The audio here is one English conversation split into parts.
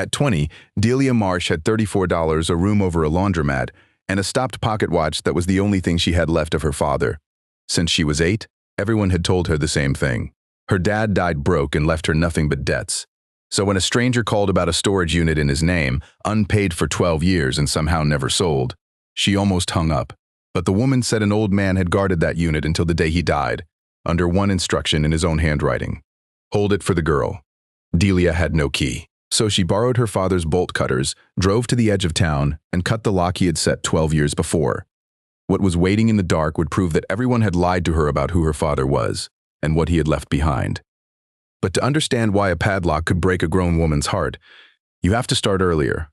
At 20, Delia Marsh had $34, a room over a laundromat, and a stopped pocket watch that was the only thing she had left of her father. Since she was 8, everyone had told her the same thing. Her dad died broke and left her nothing but debts. So when a stranger called about a storage unit in his name, unpaid for 12 years and somehow never sold, she almost hung up. But the woman said an old man had guarded that unit until the day he died, under one instruction in his own handwriting: hold it for the girl. Delia had no key, so she borrowed her father's bolt cutters, drove to the edge of town, and cut the lock he had set 12 years before. What was waiting in the dark would prove that everyone had lied to her about who her father was and what he had left behind. But to understand why a padlock could break a grown woman's heart, you have to start earlier.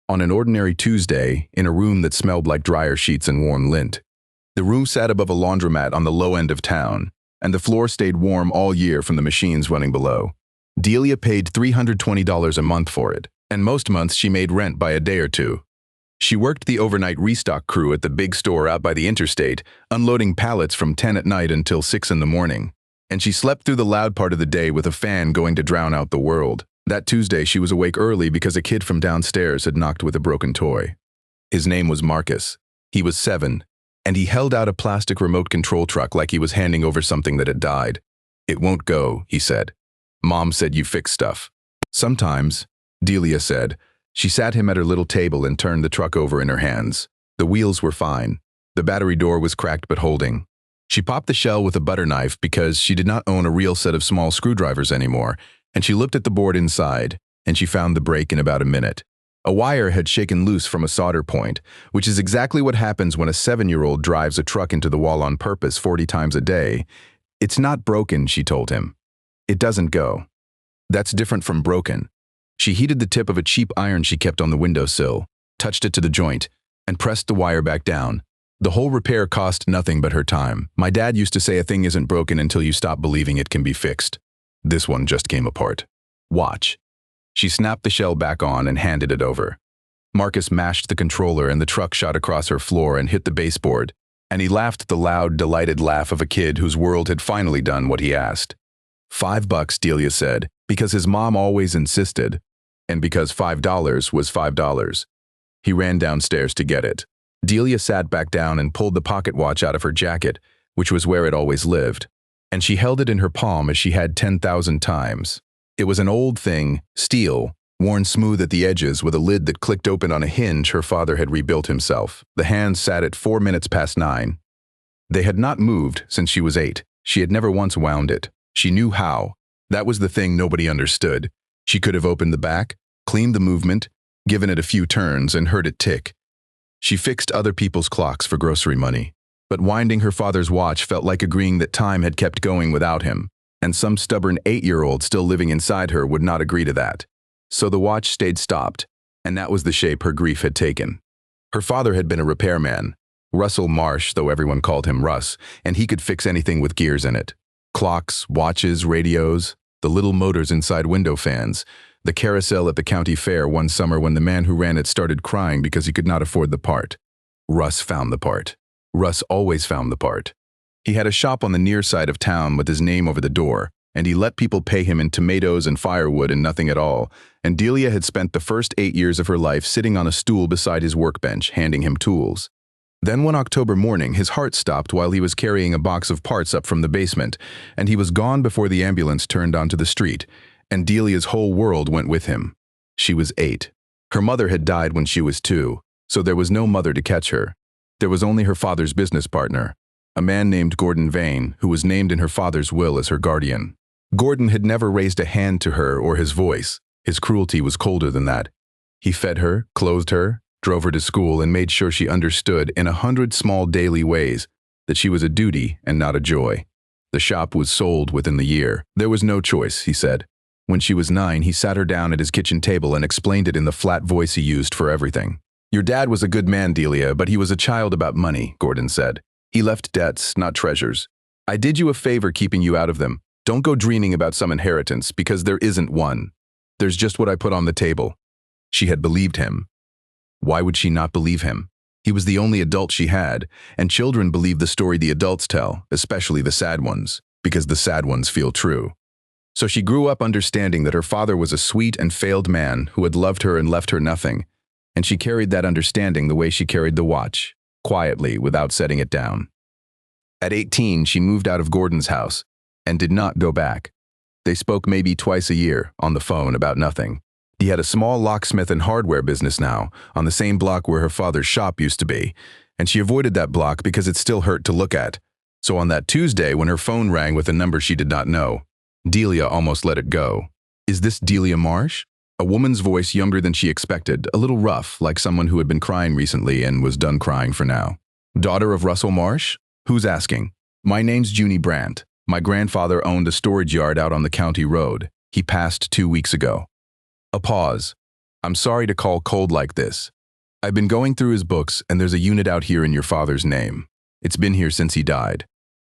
On an ordinary Tuesday, in a room that smelled like dryer sheets and warm lint. The room sat above a laundromat on the low end of town, and the floor stayed warm all year from the machines running below. Delia paid $320 a month for it, and most months she made rent by a day or two. She worked the overnight restock crew at the big store out by the interstate, unloading pallets from 10 at night until 6 in the morning. And she slept through the loud part of the day with a fan going to drown out the world. That Tuesday, she was awake early because a kid from downstairs had knocked with a broken toy. His name was Marcus. He was 7, and he held out a plastic remote control truck like he was handing over something that had died. "It won't go," he said. "Mom said you fix stuff." "Sometimes," Delia said. She sat him at her little table and turned the truck over in her hands. The wheels were fine. The battery door was cracked but holding. She popped the shell with a butter knife because she did not own a real set of small screwdrivers anymore, and she looked at the board inside, and she found the break in about a minute. A wire had shaken loose from a solder point, which is exactly what happens when a 7-year-old drives a truck into the wall on purpose 40 times a day. "It's not broken," she told him. "It doesn't go." "That's different from broken." She heated the tip of a cheap iron she kept on the windowsill, touched it to the joint, and pressed the wire back down. The whole repair cost nothing but her time. "My dad used to say a thing isn't broken until you stop believing it can be fixed. This one just came apart. Watch." She snapped the shell back on and handed it over. Marcus mashed the controller and the truck shot across her floor and hit the baseboard, and he laughed the loud, delighted laugh of a kid whose world had finally done what he asked. $5, Delia said, because his mom always insisted, and because $5 was $5. He ran downstairs to get it. Delia sat back down and pulled the pocket watch out of her jacket, which was where it always lived, and she held it in her palm as she had 10,000 times. It was an old thing, steel, worn smooth at the edges with a lid that clicked open on a hinge her father had rebuilt himself. The hands sat at 4 minutes past 9. They had not moved since she was 8. She had never once wound it. She knew how. That was the thing nobody understood. She could have opened the back, cleaned the movement, given it a few turns, and heard it tick. She fixed other people's clocks for grocery money. But winding her father's watch felt like agreeing that time had kept going without him, and some stubborn 8-year-old still living inside her would not agree to that. So the watch stayed stopped, and that was the shape her grief had taken. Her father had been a repairman, Russell Marsh, though everyone called him Russ, and he could fix anything with gears in it. Clocks, watches, radios, the little motors inside window fans, the carousel at the county fair one summer when the man who ran it started crying because he could not afford the part. Russ found the part. Russ always found the part. He had a shop on the near side of town with his name over the door, and he let people pay him in tomatoes and firewood and nothing at all, and Delia had spent the first 8 years of her life sitting on a stool beside his workbench, handing him tools. Then one October morning, his heart stopped while he was carrying a box of parts up from the basement, and he was gone before the ambulance turned onto the street, and Delia's whole world went with him. She was 8. Her mother had died when she was 2, so there was no mother to catch her. There was only her father's business partner, a man named Gordon Vane, who was named in her father's will as her guardian. Gordon had never raised a hand to her or his voice. His cruelty was colder than that. He fed her, clothed her, drove her to school, and made sure she understood in 100 small daily ways that she was a duty and not a joy. The shop was sold within the year. There was no choice, he said. When she was 9, he sat her down at his kitchen table and explained it in the flat voice he used for everything. "Your dad was a good man, Delia, but he was a child about money," Gordon said. "He left debts, not treasures. I did you a favor keeping you out of them. Don't go dreaming about some inheritance, because there isn't one. There's just what I put on the table." She had believed him. Why would she not believe him? He was the only adult she had, and children believe the story the adults tell, especially the sad ones, because the sad ones feel true. So she grew up understanding that her father was a sweet and failed man who had loved her and left her nothing, and she carried that understanding the way she carried the watch, quietly, without setting it down. At 18, she moved out of Gordon's house and did not go back. They spoke maybe twice a year, on the phone, about nothing. He had a small locksmith and hardware business now, on the same block where her father's shop used to be, and she avoided that block because it still hurt to look at. So on that Tuesday, when her phone rang with a number she did not know, Delia almost let it go. "Is this Delia Marsh?" A woman's voice younger than she expected, a little rough, like someone who had been crying recently and was done crying for now. "Daughter of Russell Marsh? Who's asking?" "My name's Junie Brandt. My grandfather owned a storage yard out on the county road. He passed 2 weeks ago." A pause. "I'm sorry to call cold like this. I've been going through his books, and there's a unit out here in your father's name. It's been here since he died."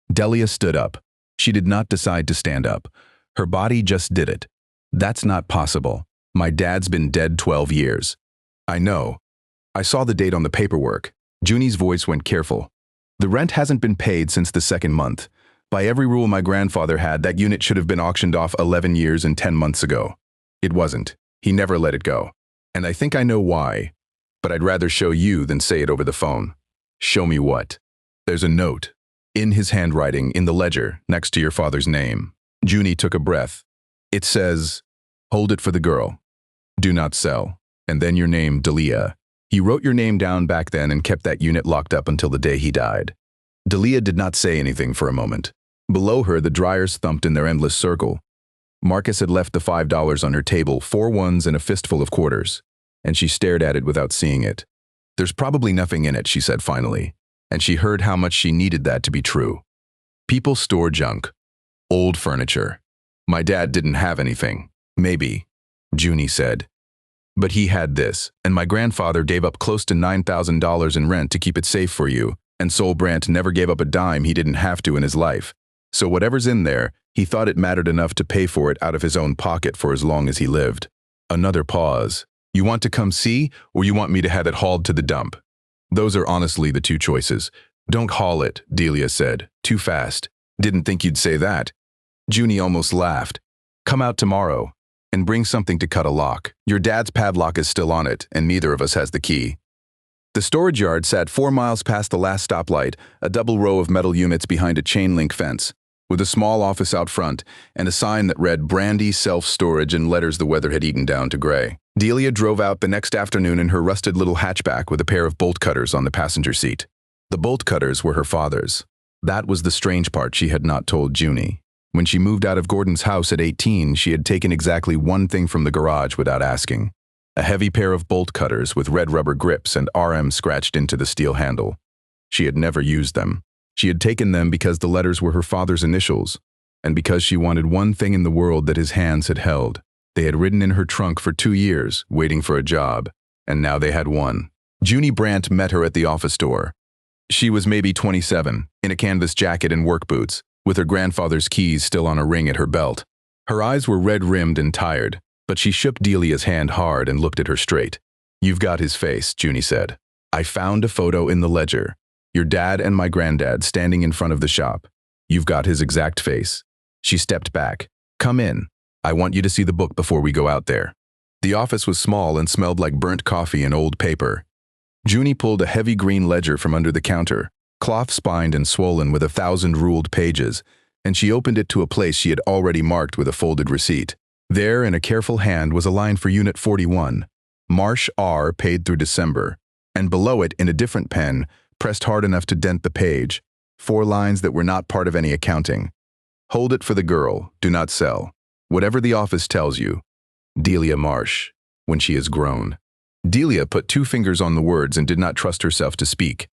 Delia stood up. She did not decide to stand up. Her body just did it. "That's not possible. My dad's been dead 12 years. "I know. I saw the date on the paperwork." Junie's voice went careful. "The rent hasn't been paid since the second month. By every rule my grandfather had, that unit should have been auctioned off 11 years and 10 months ago. It wasn't. He never let it go. And I think I know why. But I'd rather show you than say it over the phone." "Show me what?" "There's a note. In his handwriting, in the ledger, next to your father's name." Junie took a breath. "It says, 'Hold it for the girl. Do not sell.' And then your name, Delia. He wrote your name down back then and kept that unit locked up until the day he died." Delia did not say anything for a moment. Below her, the dryers thumped in their endless circle. Marcus had left the $5 on her table, 4 ones and a fistful of quarters, and she stared at it without seeing it. "There's probably nothing in it," she said finally, and she heard how much she needed that to be true. "People store junk. Old furniture. My dad didn't have anything. Maybe," Junie said. "But he had this, and my grandfather gave up close to $9,000 in rent to keep it safe for you, and Sol Brandt never gave up a dime he didn't have to in his life. So whatever's in there, he thought it mattered enough to pay for it out of his own pocket for as long as he lived." Another pause. "You want to come see, or you want me to have it hauled to the dump?" "Those are honestly the two choices." "Don't haul it," Delia said. "Too fast. Didn't think you'd say that." Junie almost laughed. "Come out tomorrow, and bring something to cut a lock. Your dad's padlock is still on it, and neither of us has the key." The storage yard sat 4 miles past the last stoplight, a double row of metal units behind a chain-link fence, with a small office out front and a sign that read Brandy Self-Storage in letters the weather had eaten down to gray. Delia drove out the next afternoon in her rusted little hatchback with a pair of bolt cutters on the passenger seat. The bolt cutters were her father's. That was the strange part she had not told Junie. When she moved out of Gordon's house at 18, she had taken exactly one thing from the garage without asking. A heavy pair of bolt cutters with red rubber grips and RM scratched into the steel handle. She had never used them. She had taken them because the letters were her father's initials, and because she wanted one thing in the world that his hands had held. They had ridden in her trunk for 2 years, waiting for a job, and now they had one. Junie Brandt met her at the office door. She was maybe 27, in a canvas jacket and work boots, with her grandfather's keys still on a ring at her belt. Her eyes were red-rimmed and tired, but she shook Delia's hand hard and looked at her straight. "You've got his face," Junie said. "I found a photo in the ledger. Your dad and my granddad standing in front of the shop. You've got his exact face." She stepped back. "Come in. I want you to see the book before we go out there." The office was small and smelled like burnt coffee and old paper. Junie pulled a heavy green ledger from under the counter, cloth-spined and swollen with 1,000 ruled pages, and she opened it to a place she had already marked with a folded receipt. There, in a careful hand, was a line for Unit 41, Marsh R. paid through December, and below it, in a different pen, pressed hard enough to dent the page, 4 lines that were not part of any accounting. "Hold it for the girl. Do not sell. Whatever the office tells you. Delia Marsh, when she is grown." Delia put 2 fingers on the words and did not trust herself to speak.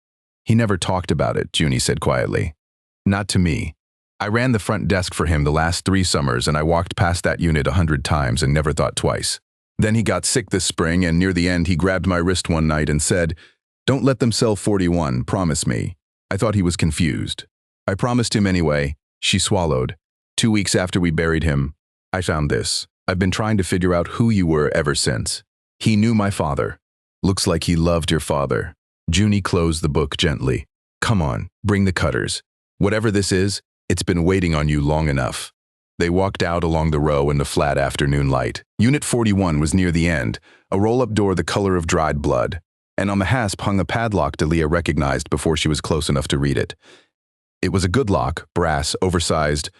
"He never talked about it," Junie said quietly. "Not to me. I ran the front desk for him the last 3 summers, and I walked past that unit 100 times and never thought twice. Then he got sick this spring, and near the end he grabbed my wrist one night and said, 'Don't let them sell 41, promise me.' I thought he was confused. I promised him anyway." She swallowed. 2 weeks after we buried him, I found this. I've been trying to figure out who you were ever since. He knew my father. Looks like he loved your father." Junie closed the book gently. "Come on, bring the cutters. Whatever this is, it's been waiting on you long enough." They walked out along the row in the flat afternoon light. Unit 41 was near the end, a roll-up door the color of dried blood, and on the hasp hung a padlock Delia recognized before she was close enough to read it. It was a good lock, brass, oversized,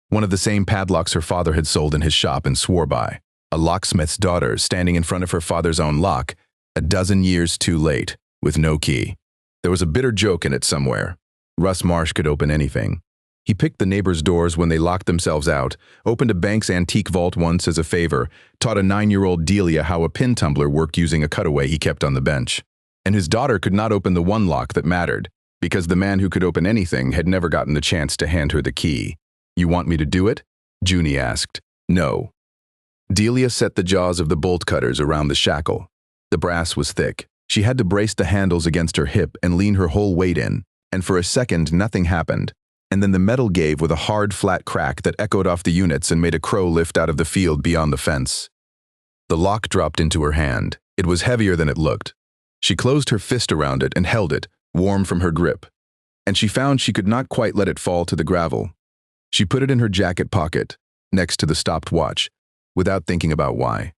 one of the same padlocks her father had sold in his shop and swore by. A locksmith's daughter standing in front of her father's own lock, a dozen years too late, with no key. There was a bitter joke in it somewhere. Russ Marsh could open anything. He picked the neighbors' doors when they locked themselves out, opened a bank's antique vault once as a favor, taught a 9-year-old Delia how a pin tumbler worked using a cutaway he kept on the bench. And his daughter could not open the one lock that mattered, because the man who could open anything had never gotten the chance to hand her the key. "You want me to do it?" Junie asked. "No." Delia set the jaws of the bolt cutters around the shackle. The brass was thick. She had to brace the handles against her hip and lean her whole weight in, and for a second nothing happened. And then the metal gave with a hard, flat crack that echoed off the units and made a crow lift out of the field beyond the fence. The lock dropped into her hand. It was heavier than it looked. She closed her fist around it and held it, warm from her grip. And she found she could not quite let it fall to the gravel. She put it in her jacket pocket, next to the stopped watch, without thinking about why.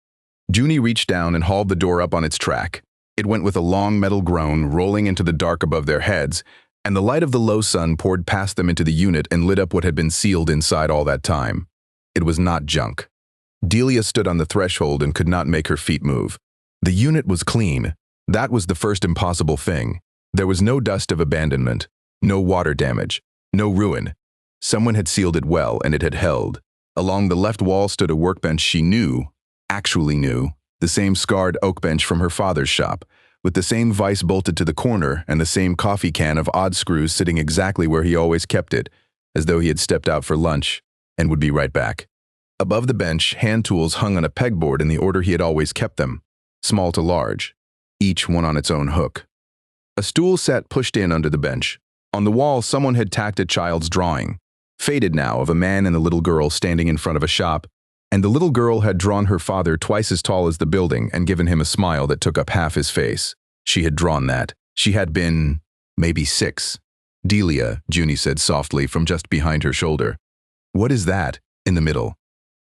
Junie reached down and hauled the door up on its track. It went with a long metal groan, rolling into the dark above their heads, and the light of the low sun poured past them into the unit and lit up what had been sealed inside all that time. It was not junk. Delia stood on the threshold and could not make her feet move. The unit was clean. That was the first impossible thing. There was no dust of abandonment, no water damage, no ruin. Someone had sealed it well, and it had held. Along the left wall stood a workbench she knew, actually knew, the same scarred oak bench from her father's shop, with the same vise bolted to the corner and the same coffee can of odd screws sitting exactly where he always kept it, as though he had stepped out for lunch and would be right back. Above the bench, hand tools hung on a pegboard in the order he had always kept them, small to large, each one on its own hook. A stool sat pushed in under the bench. On the wall, someone had tacked a child's drawing, faded now, of a man and a little girl standing in front of a shop, and the little girl had drawn her father twice as tall as the building and given him a smile that took up half his face. She had drawn that. She had been, maybe 6. "Delia," Junie said softly from just behind her shoulder. "What is that?" In the middle.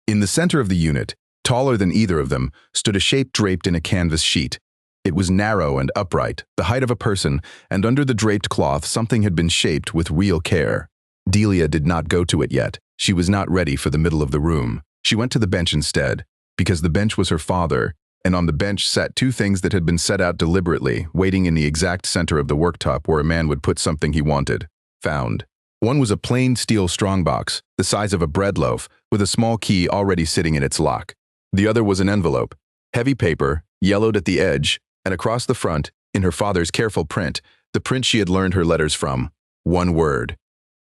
In the center of the unit, taller than either of them, stood a shape draped in a canvas sheet. It was narrow and upright, the height of a person, and under the draped cloth something had been shaped with real care. Delia did not go to it yet. She was not ready for the middle of the room. She went to the bench instead, because the bench was her father, and on the bench sat 2 things that had been set out deliberately, waiting in the exact center of the worktop where a man would put something he wanted. Found. One was a plain steel strongbox, the size of a bread loaf, with a small key already sitting in its lock. The other was an envelope, heavy paper, yellowed at the edge, and across the front, in her father's careful print, the print she had learned her letters from, one word: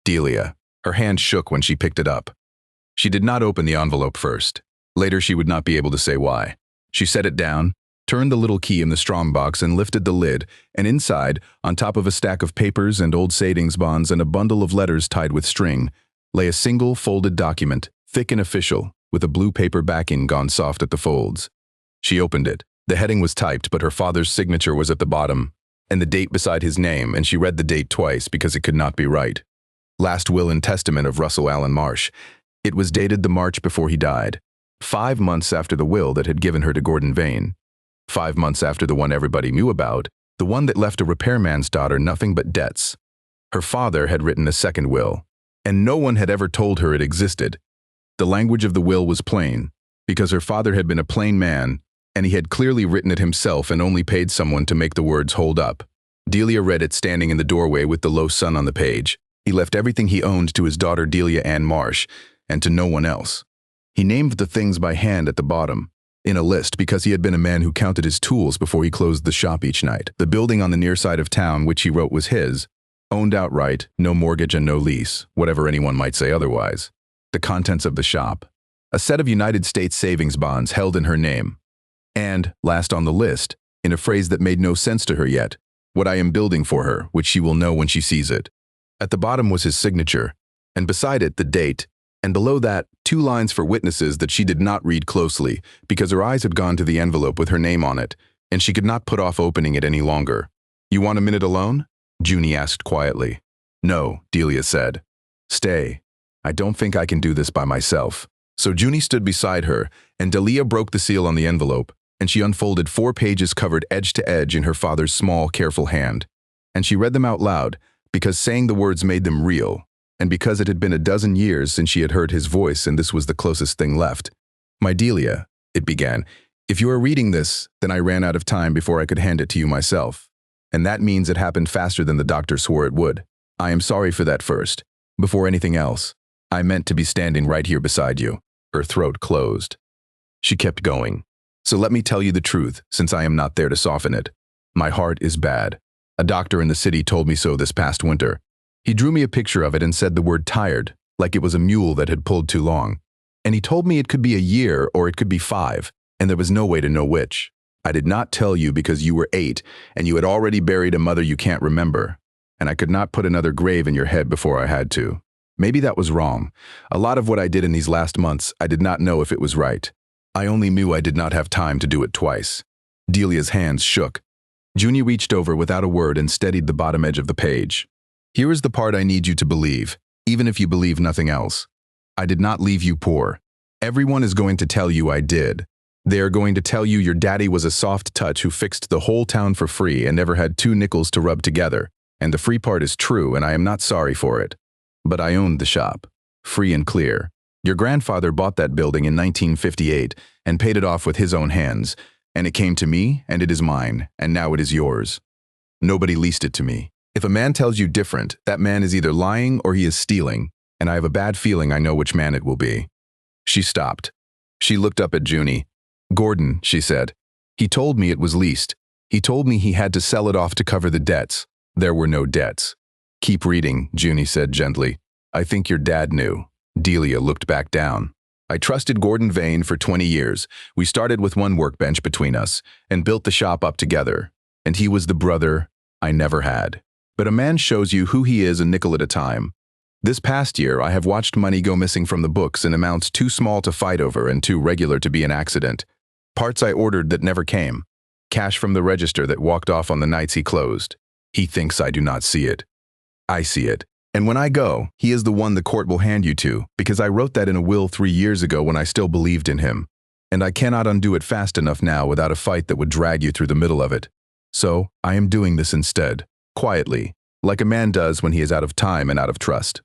Delia. Her hand shook when she picked it up. She did not open the envelope first. Later she would not be able to say why. She set it down, turned the little key in the strongbox and lifted the lid, and inside, on top of a stack of papers and old savings bonds and a bundle of letters tied with string, lay a single folded document, thick and official, with a blue paper backing gone soft at the folds. She opened it. The heading was typed, but her father's signature was at the bottom, and the date beside his name, and she read the date twice because it could not be right. Last will and testament of Russell Allen Marsh. It was dated the March before he died, 5 months after the will that had given her to Gordon Vane, 5 months after the one everybody knew about, the one that left a repairman's daughter nothing but debts. Her father had written a second will, and no one had ever told her it existed. The language of the will was plain, because her father had been a plain man, and he had clearly written it himself and only paid someone to make the words hold up. Delia read it standing in the doorway with the low sun on the page. He left everything he owned to his daughter Delia Ann Marsh, and to no one else. He named the things by hand at the bottom, in a list, because he had been a man who counted his tools before he closed the shop each night. The building on the near side of town, which he wrote was his, owned outright, no mortgage and no lease, whatever anyone might say otherwise. The contents of the shop. A set of United States savings bonds held in her name. And, last on the list, in a phrase that made no sense to her yet, what I am building for her, which she will know when she sees it. At the bottom was his signature, and beside it the date, and below that 2 lines for witnesses that she did not read closely because her eyes had gone to the envelope with her name on it, and she could not put off opening it any longer. "You want a minute alone?" Junie asked quietly. "No," Delia said. "Stay. I don't think I can do this by myself." So Junie stood beside her, and Delia broke the seal on the envelope, and she unfolded 4 pages covered edge to edge in her father's small, careful hand. And she read them out loud, because saying the words made them real, and because it had been a dozen years since she had heard his voice and this was the closest thing left. "My Delia," it began, "if you are reading this, then I ran out of time before I could hand it to you myself. And that means it happened faster than the doctor swore it would. I am sorry for that first. Before anything else, I meant to be standing right here beside you." Her throat closed. She kept going. "So let me tell you the truth, since I am not there to soften it. My heart is bad. A doctor in the city told me so this past winter. He drew me a picture of it and said the word tired, like it was a mule that had pulled too long. And he told me it could be a year or it could be 5, and there was no way to know which. I did not tell you because you were 8, and you had already buried a mother you can't remember. And I could not put another grave in your head before I had to. Maybe that was wrong. A lot of what I did in these last months, I did not know if it was right. I only knew I did not have time to do it twice." Delia's hands shook. Junie reached over without a word and steadied the bottom edge of the page. "Here is the part I need you to believe, even if you believe nothing else. I did not leave you poor. Everyone is going to tell you I did. They are going to tell you your daddy was a soft touch who fixed the whole town for free and never had 2 nickels to rub together. And the free part is true, and I am not sorry for it. But I owned the shop, free and clear. Your grandfather bought that building in 1958 and paid it off with his own hands, and it came to me, and it is mine, and now it is yours. Nobody leased it to me. If a man tells you different, that man is either lying or he is stealing, and I have a bad feeling I know which man it will be." She stopped. She looked up at Junie. "Gordon," she said. "He told me it was leased. He told me he had to sell it off to cover the debts. There were no debts." "Keep reading," Junie said gently. "I think your dad knew." Delia looked back down. "I trusted Gordon Vane for 20 years. We started with 1 workbench between us and built the shop up together. And he was the brother I never had. But a man shows you who he is a nickel at a time. This past year, I have watched money go missing from the books in amounts too small to fight over and too regular to be an accident. Parts I ordered that never came. Cash from the register that walked off on the nights he closed. He thinks I do not see it. I see it. And when I go, he is the one the court will hand you to, because I wrote that in a will 3 years ago when I still believed in him. And I cannot undo it fast enough now without a fight that would drag you through the middle of it. So, I am doing this instead, quietly, like a man does when he is out of time and out of trust."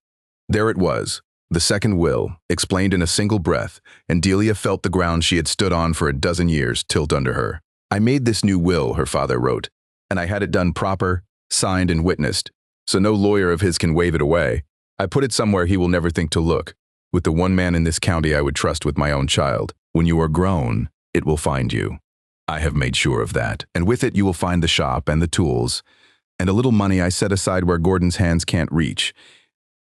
There it was, the second will, explained in a single breath, and Delia felt the ground she had stood on for a dozen years tilt under her. "I made this new will," her father wrote, "and I had it done proper, signed and witnessed, so no lawyer of his can wave it away. I put it somewhere he will never think to look, with the one man in this county I would trust with my own child. When you are grown, it will find you. I have made sure of that, and with it you will find the shop and the tools, and a little money I set aside where Gordon's hands can't reach.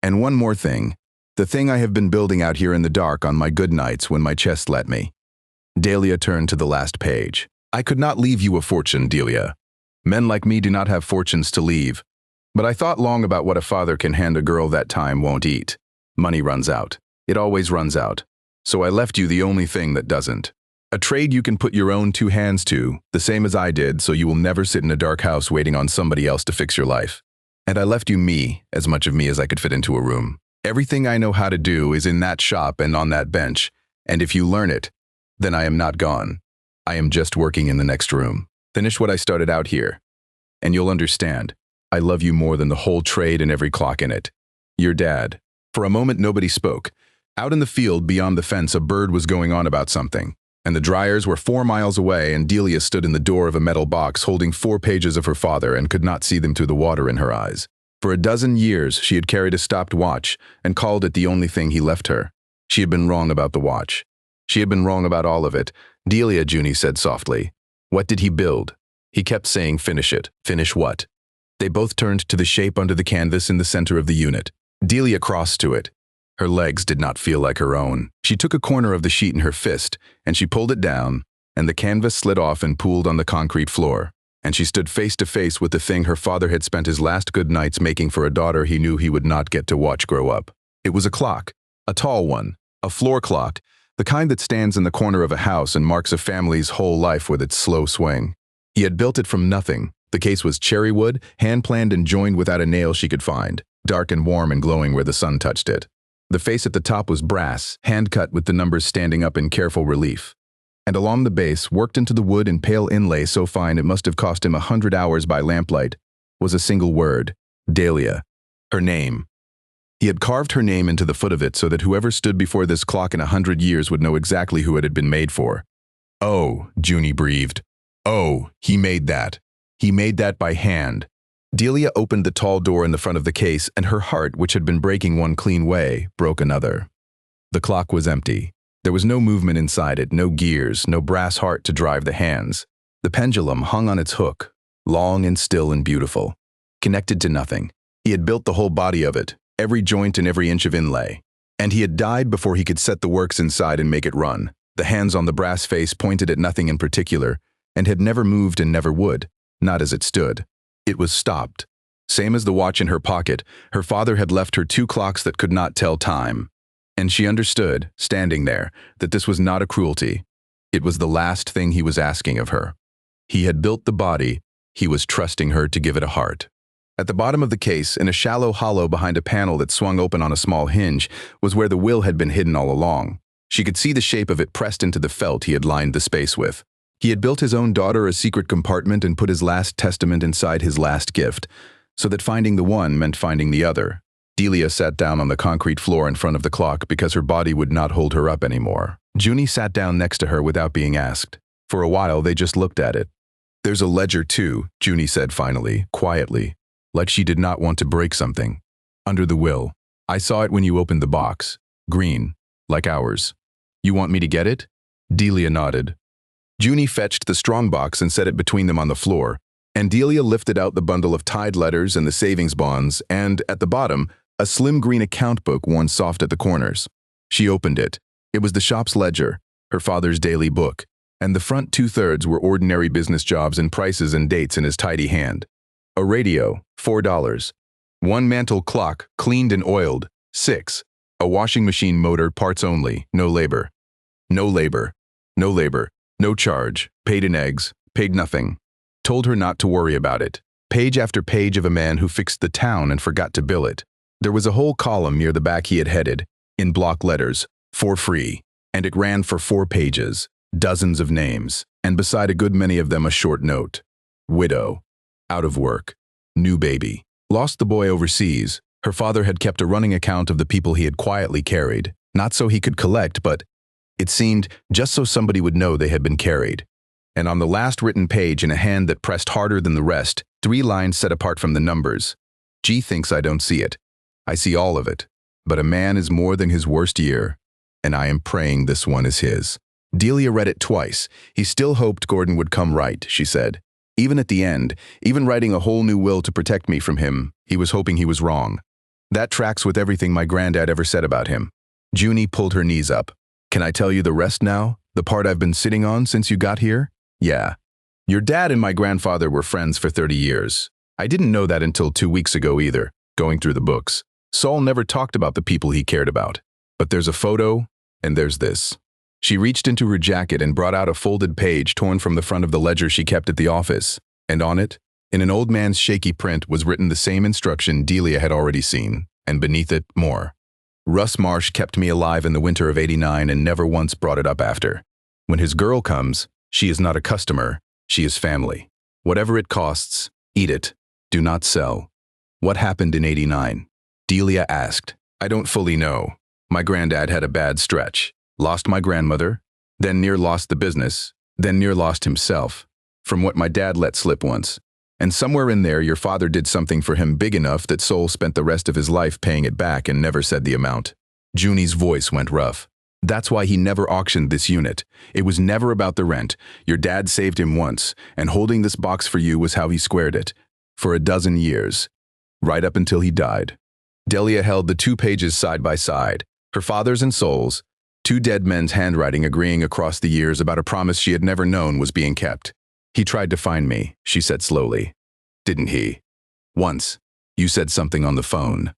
And one more thing, the thing I have been building out here in the dark on my good nights when my chest let me." Delia turned to the last page. "I could not leave you a fortune, Delia. Men like me do not have fortunes to leave. But I thought long about what a father can hand a girl that time won't eat. Money runs out. It always runs out. So I left you the only thing that doesn't. A trade you can put your own 2 hands to, the same as I did, so you will never sit in a dark house waiting on somebody else to fix your life. And I left you me, as much of me as I could fit into a room. Everything I know how to do is in that shop and on that bench, and if you learn it, then I am not gone. I am just working in the next room. Finish what I started out here, and you'll understand. I love you more than the whole trade and every clock in it. Your dad." For a moment nobody spoke. Out in the field beyond the fence a bird was going on about something, and the dryers were 4 miles away, and Delia stood in the door of a metal box holding 4 pages of her father and could not see them through the water in her eyes. For a dozen years she had carried a stopped watch and called it the only thing he left her. She had been wrong about the watch. She had been wrong about all of it. "Delia," Junie said softly. "What did he build?" He kept saying, "Finish it." "Finish what?" They both turned to the shape under the canvas in the center of the unit. Delia crossed to it. Her legs did not feel like her own. She took a corner of the sheet in her fist, and she pulled it down, and the canvas slid off and pooled on the concrete floor. And she stood face to face with the thing her father had spent his last good nights making for a daughter he knew he would not get to watch grow up. It was a clock, a tall one, a floor clock, the kind that stands in the corner of a house and marks a family's whole life with its slow swing. He had built it from nothing. The case was cherry wood, hand-planed and joined without a nail she could find, dark and warm and glowing where the sun touched it. The face at the top was brass, hand-cut with the numbers standing up in careful relief. And along the base, worked into the wood in pale inlay so fine it must have cost him 100 hours by lamplight, was a single word, Dahlia, her name. He had carved her name into the foot of it so that whoever stood before this clock in 100 years would know exactly who it had been made for. "Oh," Junie breathed. "Oh, he made that. He made that by hand." Delia opened the tall door in the front of the case, and her heart, which had been breaking one clean way, broke another. The clock was empty. There was no movement inside it, no gears, no brass heart to drive the hands. The pendulum hung on its hook, long and still and beautiful, connected to nothing. He had built the whole body of it, every joint and every inch of inlay. And he had died before he could set the works inside and make it run. The hands on the brass face pointed at nothing in particular, and had never moved and never would, not as it stood. It was stopped. Same as the watch in her pocket, her father had left her 2 clocks that could not tell time. And she understood, standing there, that this was not a cruelty. It was the last thing he was asking of her. He had built the body, he was trusting her to give it a heart. At the bottom of the case, in a shallow hollow behind a panel that swung open on a small hinge, was where the will had been hidden all along. She could see the shape of it pressed into the felt he had lined the space with. He had built his own daughter a secret compartment and put his last testament inside his last gift, so that finding the one meant finding the other. Delia sat down on the concrete floor in front of the clock because her body would not hold her up anymore. Junie sat down next to her without being asked. For a while, they just looked at it. "There's a ledger too," Junie said finally, quietly, like she did not want to break something. "Under the will. I saw it when you opened the box. Green, like ours. You want me to get it?" Delia nodded. Junie fetched the strongbox and set it between them on the floor, and Delia lifted out the bundle of tied letters and the savings bonds, and, at the bottom, a slim green account book worn soft at the corners. She opened it. It was the shop's ledger, her father's daily book, and the front 2/3 were ordinary business jobs and prices and dates in his tidy hand. A radio, $4. One mantel clock, cleaned and oiled, $6. A washing machine motor, parts only, no labor. No labor. No labor. No charge. Paid in eggs. Paid nothing. Told her not to worry about it. Page after page of a man who fixed the town and forgot to bill it. There was a whole column near the back he had headed, in block letters, "For free," and it ran for 4 pages, dozens of names, and beside a good many of them a short note. Widow. Out of work. New baby. Lost the boy overseas. Her father had kept a running account of the people he had quietly carried, not so he could collect, but, it seemed, just so somebody would know they had been carried. And on the last written page, in a hand that pressed harder than the rest, 3 lines set apart from the numbers. "G thinks I don't see it. I see all of it. But a man is more than his worst year, and I am praying this one is his." Delia read it twice. He still hoped Gordon would come right, she said. Even at the end, even writing a whole new will to protect me from him, he was hoping he was wrong. That tracks with everything my granddad ever said about him. Junie pulled her knees up. "Can I tell you the rest now? The part I've been sitting on since you got here?" "Yeah. Your dad and my grandfather were friends for 30 years. I didn't know that until 2 weeks ago either, going through the books. Saul never talked about the people he cared about. But there's a photo, and there's this." She reached into her jacket and brought out a folded page torn from the front of the ledger she kept at the office, and on it, in an old man's shaky print, was written the same instruction Delia had already seen, and beneath it, more. "Russ Marsh kept me alive in the winter of '89 and never once brought it up after. When his girl comes, she is not a customer, she is family. Whatever it costs, eat it. Do not sell." "What happened in '89? Delia asked. "I don't fully know. My granddad had a bad stretch. Lost my grandmother, then near lost the business, then near lost himself, from what my dad let slip once. And somewhere in there your father did something for him big enough that Sol spent the rest of his life paying it back and never said the amount." Junie's voice went rough. "That's why he never auctioned this unit. It was never about the rent. Your dad saved him once, and holding this box for you was how he squared it. For a dozen years. Right up until he died." Delia held the 2 pages side by side, her father's and Sol's, 2 dead men's handwriting agreeing across the years about a promise she had never known was being kept. "He tried to find me," she said slowly. "Didn't he? Once. You said something on the phone."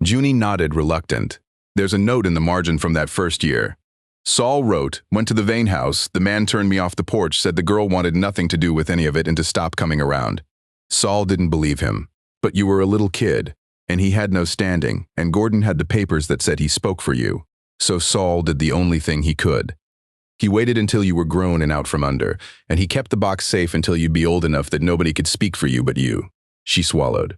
Junie nodded, reluctant. "There's a note in the margin from that first year. Saul wrote, went to the Vane house, the man turned me off the porch, said the girl wanted nothing to do with any of it and to stop coming around. Saul didn't believe him. But you were a little kid. And he had no standing, and Gordon had the papers that said he spoke for you. So Saul did the only thing he could. He waited until you were grown and out from under, and he kept the box safe until you'd be old enough that nobody could speak for you but you. She swallowed.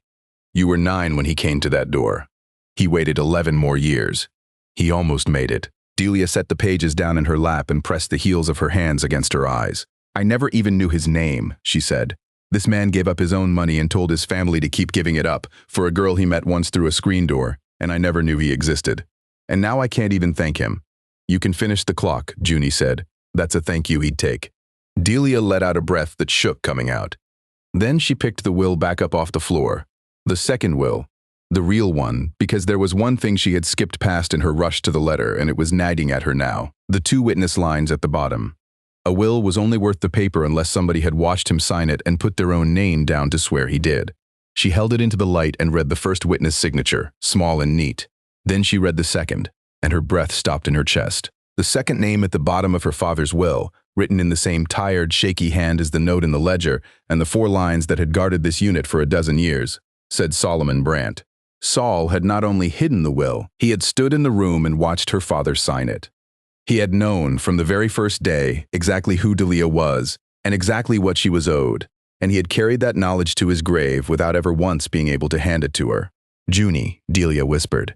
You were 9 when he came to that door. He waited 11 more years. He almost made it. Delia set the pages down in her lap and pressed the heels of her hands against her eyes. I never even knew his name, she said. This man gave up his own money and told his family to keep giving it up for a girl he met once through a screen door, and I never knew he existed. And now I can't even thank him. You can finish the clock, Junie said. That's a thank you he'd take. Delia let out a breath that shook coming out. Then she picked the will back up off the floor. The second will. The real one, because there was one thing she had skipped past in her rush to the letter, and it was nagging at her now. The 2 witness lines at the bottom. A will was only worth the paper unless somebody had watched him sign it and put their own name down to swear he did. She held it into the light and read the first witness signature, small and neat. Then she read the second, and her breath stopped in her chest. The second name at the bottom of her father's will, written in the same tired, shaky hand as the note in the ledger, and the 4 lines that had guarded this unit for a dozen years, said Solomon Brandt. Saul had not only hidden the will, he had stood in the room and watched her father sign it. He had known from the very first day exactly who Delia was and exactly what she was owed, and he had carried that knowledge to his grave without ever once being able to hand it to her. Junie, Delia whispered.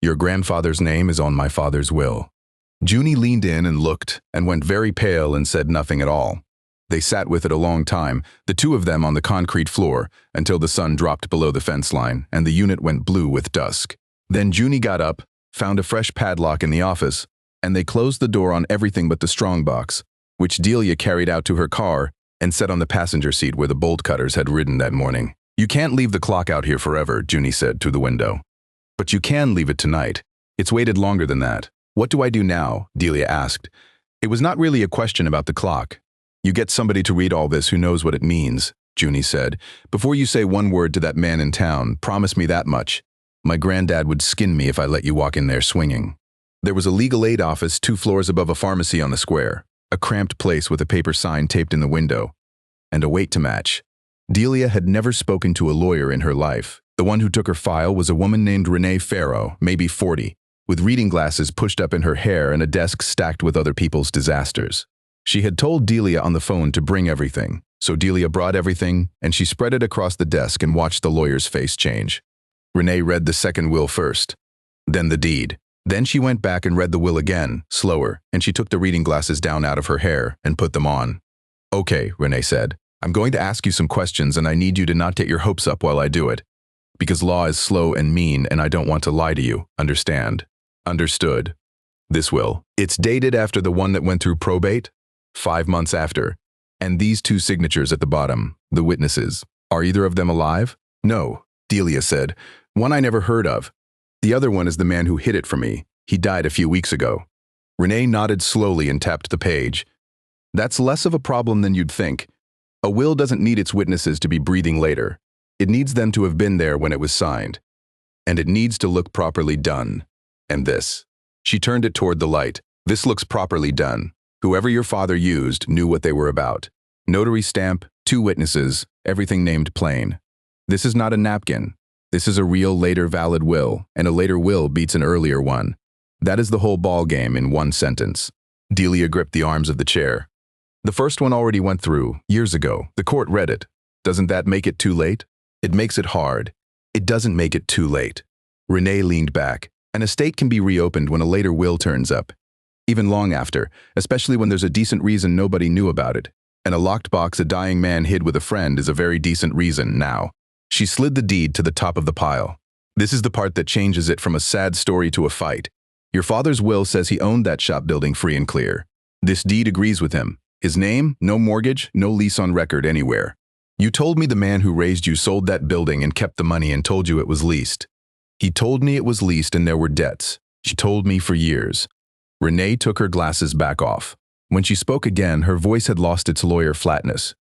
Your grandfather's name is on my father's will. Junie leaned in and looked and went very pale and said nothing at all. They sat with it a long time, the 2 of them on the concrete floor, until the sun dropped below the fence line and the unit went blue with dusk. Then Junie got up, found a fresh padlock in the office, and they closed the door on everything but the strongbox, which Delia carried out to her car and set on the passenger seat where the bolt cutters had ridden that morning. You can't leave the clock out here forever, Junie said through the window. But you can leave it tonight. It's waited longer than that. What do I do now? Delia asked. It was not really a question about the clock. You get somebody to read all this who knows what it means, Junie said. Before you say one word to that man in town, promise me that much. My granddad would skin me if I let you walk in there swinging. There was a legal aid office 2 floors above a pharmacy on the square, a cramped place with a paper sign taped in the window, and a weight to match. Delia had never spoken to a lawyer in her life. The one who took her file was a woman named Renee Farrow, maybe 40, with reading glasses pushed up in her hair and a desk stacked with other people's disasters. She had told Delia on the phone to bring everything, so Delia brought everything, and she spread it across the desk and watched the lawyer's face change. Renee read the second will first, then the deed. Then she went back and read the will again, slower, and she took the reading glasses down out of her hair and put them on. Okay, Renee said. I'm going to ask you some questions and I need you to not get your hopes up while I do it. Because law is slow and mean and I don't want to lie to you, understand? Understood. This will. It's dated after the one that went through probate, 5 months after. And these 2 signatures at the bottom, the witnesses. Are either of them alive? No, Delia said. One I never heard of. The other one is the man who hid it from me. He died a few weeks ago. Renee nodded slowly and tapped the page. That's less of a problem than you'd think. A will doesn't need its witnesses to be breathing later. It needs them to have been there when it was signed. And it needs to look properly done. And this. She turned it toward the light. This looks properly done. Whoever your father used knew what they were about. Notary stamp, 2 witnesses, everything named plain. This is not a napkin. This is a real later valid will, and a later will beats an earlier one. That is the whole ball game in one sentence. Delia gripped the arms of the chair. The first one already went through, years ago. The court read it. Doesn't that make it too late? It makes it hard. It doesn't make it too late. Renee leaned back. An estate can be reopened when a later will turns up. Even long after, especially when there's a decent reason nobody knew about it. And a locked box a dying man hid with a friend is a very decent reason now. She slid the deed to the top of the pile. This is the part that changes it from a sad story to a fight. Your father's will says he owned that shop building free and clear. This deed agrees with him. His name, no mortgage, no lease on record anywhere. You told me the man who raised you sold that building and kept the money and told you it was leased. He told me it was leased and there were debts. She told me for years. Renee took her glasses back off. When she spoke again, her voice had lost its lawyer flatness.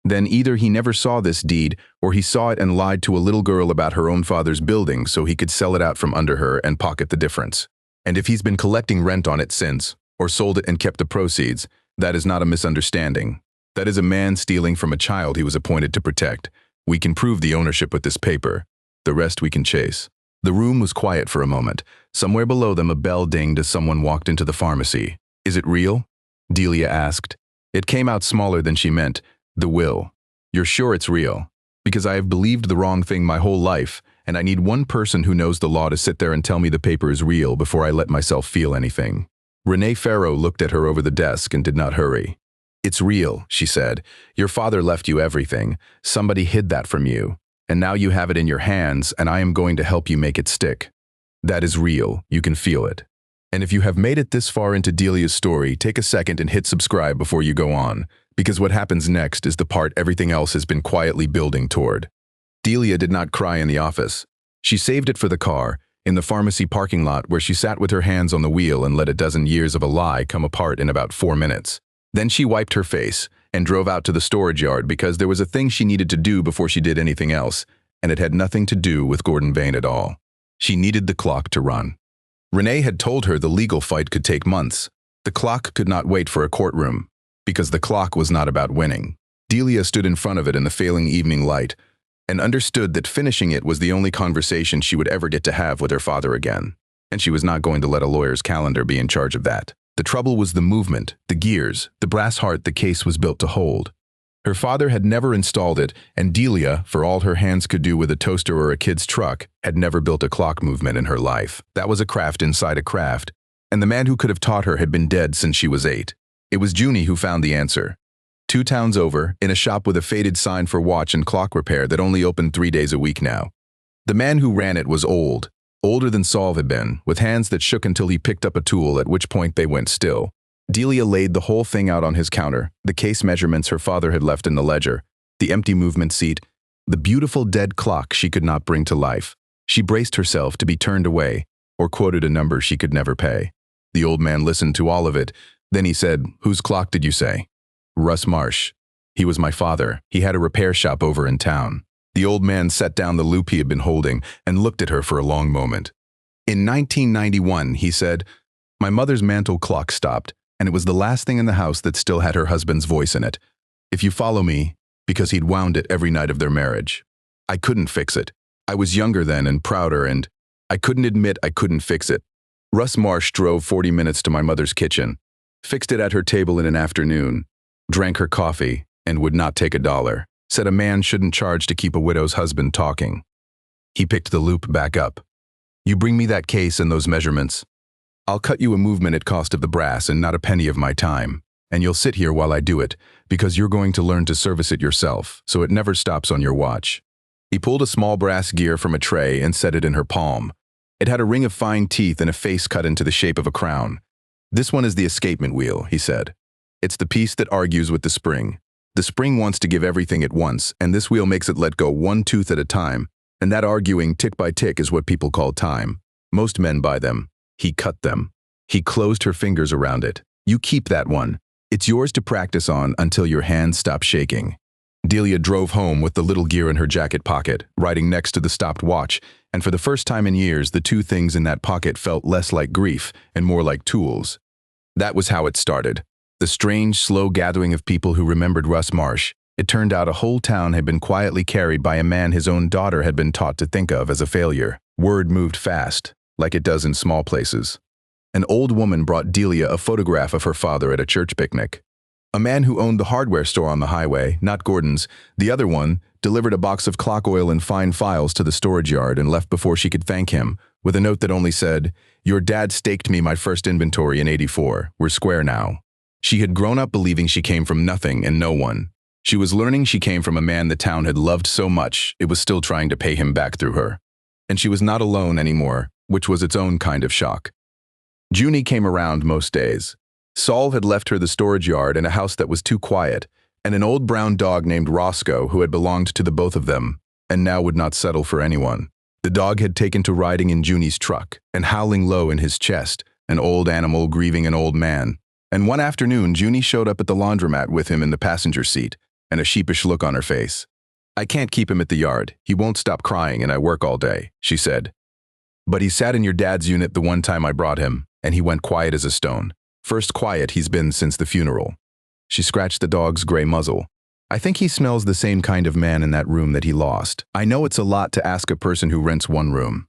Then either he never saw this deed, or he saw it and lied to a little girl about her own father's building so he could sell it out from under her and pocket the difference. And if he's been collecting rent on it since, or sold it and kept the proceeds, that is not a misunderstanding. That is a man stealing from a child he was appointed to protect. We can prove the ownership with this paper. The rest we can chase." The room was quiet for a moment. Somewhere below them, a bell dinged as someone walked into the pharmacy. "Is it real?" Delia asked. It came out smaller than she meant. "The will. You're sure it's real?" "Because I have believed the wrong thing my whole life, and I need one person who knows the law to sit there and tell me the paper is real before I let myself feel anything." Renee Farrow looked at her over the desk and did not hurry. "It's real," she said. "Your father left you everything. Somebody hid that from you. And now you have it in your hands, and I am going to help you make it stick. That is real. You can feel it." And if you have made it this far into Delia's story, take a second and hit subscribe before you go on, because what happens next is the part everything else has been quietly building toward. Delia did not cry in the office. She saved it for the car, in the pharmacy parking lot where she sat with her hands on the wheel and let a dozen years of a lie come apart in about 4 minutes. Then she wiped her face and drove out to the storage yard because there was a thing she needed to do before she did anything else, and it had nothing to do with Gordon Vane at all. She needed the clock to run. Renee had told her the legal fight could take months. The clock could not wait for a courtroom, because the clock was not about winning. Delia stood in front of it in the failing evening light and understood that finishing it was the only conversation she would ever get to have with her father again, and she was not going to let a lawyer's calendar be in charge of that. The trouble was the movement, the gears, the brass heart the case was built to hold. Her father had never installed it, and Delia, for all her hands could do with a toaster or a kid's truck, had never built a clock movement in her life. That was a craft inside a craft, and the man who could have taught her had been dead since she was 8. It was Junie who found the answer. 2 towns over, in a shop with a faded sign for watch and clock repair that only opened 3 days a week now. The man who ran it was old, older than Saul had been, with hands that shook until he picked up a tool, at which point they went still. Delia laid the whole thing out on his counter, the case measurements her father had left in the ledger, the empty movement seat, the beautiful dead clock she could not bring to life. She braced herself to be turned away, or quoted a number she could never pay. The old man listened to all of it. Then he said, "Whose clock did you say?" "Russ Marsh. He was my father. He had a repair shop over in town." The old man set down the loop he had been holding and looked at her for a long moment. "In 1991, he said, my mother's mantel clock stopped, and it was the last thing in the house that still had her husband's voice in it. If you follow me, because he'd wound it every night of their marriage. I couldn't fix it. I was younger then and prouder, and I couldn't admit I couldn't fix it. Russ Marsh drove 40 minutes to my mother's kitchen, fixed it at her table in an afternoon, drank her coffee, and would not take $1. Said a man shouldn't charge to keep a widow's husband talking." He picked the loop back up. "You bring me that case and those measurements. I'll cut you a movement at cost of the brass and not a penny of my time. And you'll sit here while I do it, because you're going to learn to service it yourself, so it never stops on your watch." He pulled a small brass gear from a tray and set it in her palm. It had a ring of fine teeth and a face cut into the shape of a crown. "This one is the escapement wheel," he said. "It's the piece that argues with the spring. The spring wants to give everything at once, and this wheel makes it let go one tooth at a time, and that arguing tick by tick is what people call time. Most men buy them. He cut them." He closed her fingers around it. "You keep that one. It's yours to practice on until your hands stop shaking." Delia drove home with the little gear in her jacket pocket, riding next to the stopped watch, and for the first time in years, the 2 things in that pocket felt less like grief and more like tools. That was how it started. The strange, slow gathering of people who remembered Russ Marsh. It turned out a whole town had been quietly carried by a man his own daughter had been taught to think of as a failure. Word moved fast, like it does in small places. An old woman brought Delia a photograph of her father at a church picnic. A man who owned the hardware store on the highway, not Gordon's, the other one, delivered a box of clock oil and fine files to the storage yard and left before she could thank him, with a note that only said, "Your dad staked me my first inventory in '84. We're square now." She had grown up believing she came from nothing and no one. She was learning she came from a man the town had loved so much it was still trying to pay him back through her. And she was not alone anymore, which was its own kind of shock. Junie came around most days. Saul had left her the storage yard in a house that was too quiet, and an old brown dog named Roscoe who had belonged to the both of them, and now would not settle for anyone. The dog had taken to riding in Junie's truck, and howling low in his chest, an old animal grieving an old man. And one afternoon, Junie showed up at the laundromat with him in the passenger seat, and a sheepish look on her face. "I can't keep him at the yard. He won't stop crying, and I work all day," she said. "But he sat in your dad's unit the one time I brought him, and he went quiet as a stone. First quiet he's been since the funeral." She scratched the dog's gray muzzle. I think he smells the same kind of man in that room that he lost. I know it's a lot to ask a person who rents one room.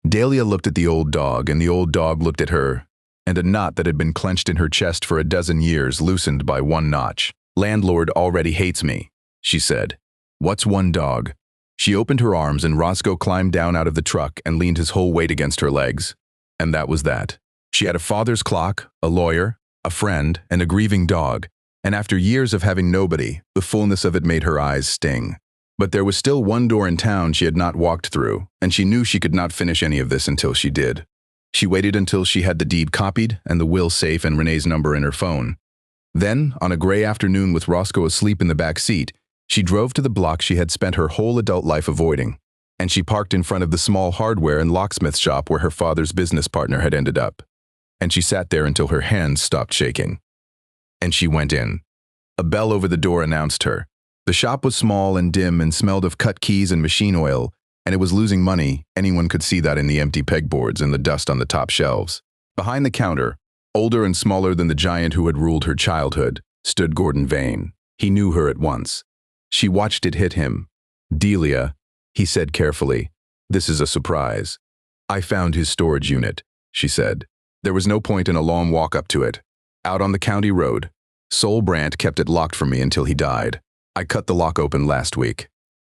Dahlia looked at the old dog, and the old dog looked at her, and a knot that had been clenched in her chest for a dozen years loosened by one notch. "Landlord already hates me," she said. "What's one dog?" She opened her arms, and Roscoe climbed down out of the truck and leaned his whole weight against her legs. And that was that. She had a father's clock, a lawyer, a friend, and a grieving dog. And after years of having nobody, the fullness of it made her eyes sting. But there was still one door in town she had not walked through, and she knew she could not finish any of this until she did. She waited until she had the deed copied and the will safe and Renee's number in her phone. Then, on a gray afternoon with Roscoe asleep in the back seat, she drove to the block she had spent her whole adult life avoiding, and she parked in front of the small hardware and locksmith shop where her father's business partner had ended up. And she sat there until her hands stopped shaking. And she went in. A bell over the door announced her. The shop was small and dim and smelled of cut keys and machine oil, and it was losing money. Anyone could see that in the empty pegboards and the dust on the top shelves. Behind the counter, older and smaller than the giant who had ruled her childhood, stood Gordon Vane. He knew her at once. She watched it hit him. "Delia," he said carefully, "this is a surprise." "I found his storage unit," she said. There was no point in a long walk up to it. Out on the county road. Sol Brandt kept it locked for me until he died. I cut the lock open last week.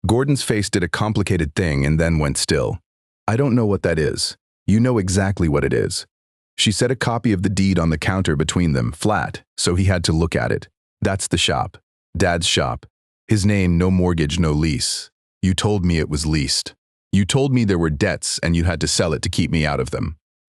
Gordon's face did a complicated thing and then went still. "I don't know what that is." "You know exactly what it is." She set a copy of the deed on the counter between them, flat, so he had to look at it. "That's the shop. Dad's shop. His name, no mortgage, no lease. You told me it was leased. You told me there were debts and you had to sell it to keep me out of them.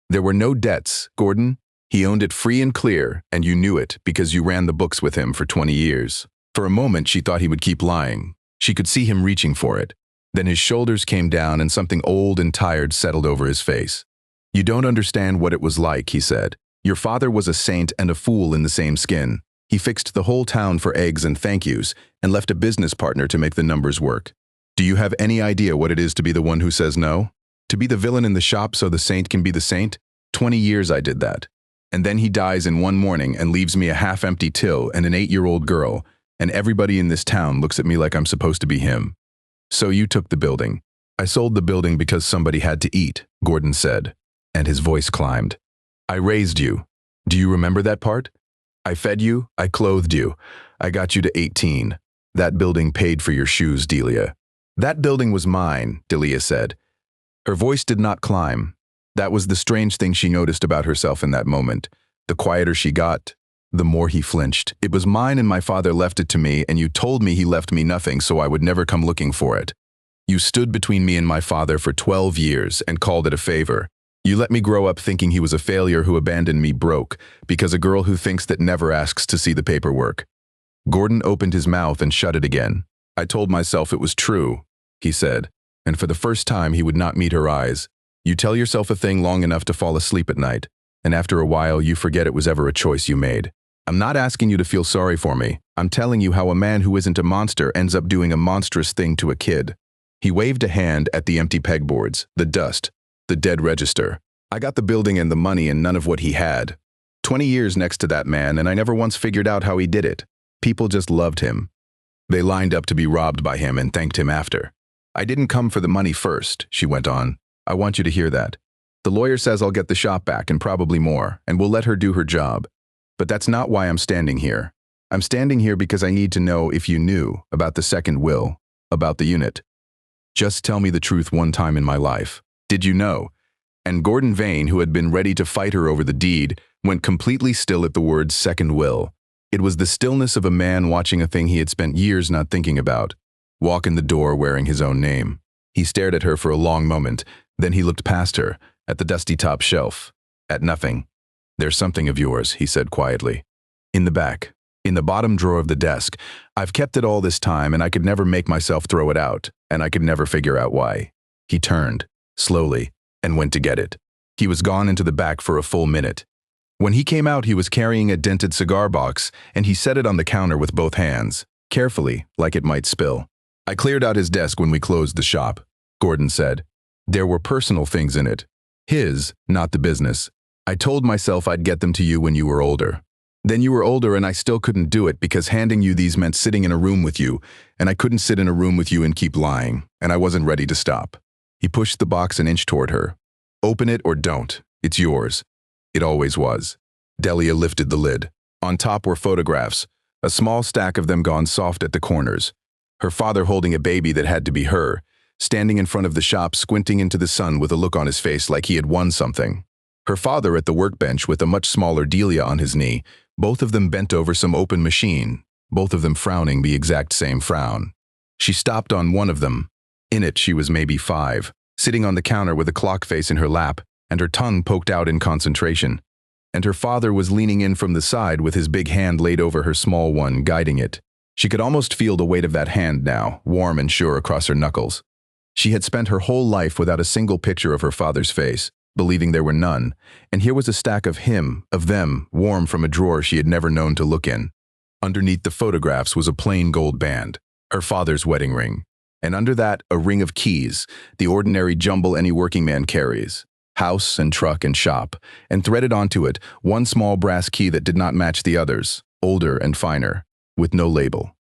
There were no debts, Gordon. He owned it free and clear, and you knew it because you ran the books with him for 20 years. For a moment, she thought he would keep lying. She could see him reaching for it. Then his shoulders came down and something old and tired settled over his face. "You don't understand what it was like," he said. "Your father was a saint and a fool in the same skin. He fixed the whole town for eggs and thank yous and left a business partner to make the numbers work. Do you have any idea what it is to be the one who says no? To be the villain in the shop so the saint can be the saint? 20 years I did that. And then he dies in one morning and leaves me a half-empty till and an 8-year-old girl, and everybody in this town looks at me like I'm supposed to be him. So you took the building." "I sold the building because somebody had to eat," Gordon said, and his voice climbed. "I raised you. Do you remember that part? I fed you, I clothed you, I got you to 18. That building paid for your shoes, Delia." "That building was mine," Delia said. Her voice did not climb. That was the strange thing she noticed about herself in that moment. The quieter she got, the more he flinched. "It was mine and my father left it to me, and you told me he left me nothing so I would never come looking for it. You stood between me and my father for 12 years and called it a favor. You let me grow up thinking he was a failure who abandoned me broke, because a girl who thinks that never asks to see the paperwork." Gordon opened his mouth and shut it again. "I told myself it was true," he said, and for the first time he would not meet her eyes. "You tell yourself a thing long enough to fall asleep at night, and after a while you forget it was ever a choice you made. I'm not asking you to feel sorry for me. I'm telling you how a man who isn't a monster ends up doing a monstrous thing to a kid." He waved a hand at the empty pegboards, the dust, the dead register. "I got the building and the money and none of what he had. 20 years next to that man, and I never once figured out how he did it. People just loved him. They lined up to be robbed by him and thanked him after. I didn't come for the money first," she went on. "I want you to hear that. The lawyer says I'll get the shop back and probably more, and we'll let her do her job. But that's not why I'm standing here. I'm standing here because I need to know if you knew about the second will, about the unit. Just tell me the truth one time in my life. Did you know?" And Gordon Vane, who had been ready to fight her over the deed, went completely still at the words second will. It was the stillness of a man watching a thing he had spent years not thinking about. Walk in the door wearing his own name. He stared at her for a long moment, then he looked past her, at the dusty top shelf, at nothing. "There's something of yours," he said quietly. "In the back, in the bottom drawer of the desk. I've kept it all this time and I could never make myself throw it out, and I could never figure out why." He turned, slowly, and went to get it. He was gone into the back for a full minute. When he came out, he was carrying a dented cigar box, and he set it on the counter with both hands, carefully, like it might spill. "I cleared out his desk when we closed the shop," Gordon said. "There were personal things in it. His, not the business. I told myself I'd get them to you when you were older. Then you were older and I still couldn't do it because handing you these meant sitting in a room with you, and I couldn't sit in a room with you and keep lying, and I wasn't ready to stop. He pushed the box an inch toward her. Open it or don't. It's yours. It always was. Delia lifted the lid. On top were photographs, a small stack of them gone soft at the corners. Her father holding a baby that had to be her, standing in front of the shop squinting into the sun with a look on his face like he had won something. Her father at the workbench with a much smaller Delia on his knee, both of them bent over some open machine, both of them frowning the exact same frown. She stopped on one of them. In it she was maybe 5, sitting on the counter with a clock face in her lap, and her tongue poked out in concentration. And her father was leaning in from the side with his big hand laid over her small one, guiding it. She could almost feel the weight of that hand now, warm and sure across her knuckles. She had spent her whole life without a single picture of her father's face, believing there were none, and here was a stack of him, of them, warm from a drawer she had never known to look in. Underneath the photographs was a plain gold band, her father's wedding ring, and under that a ring of keys, the ordinary jumble any working man carries. House and truck and shop, and threaded onto it one small brass key that did not match the others, older and finer, with no label.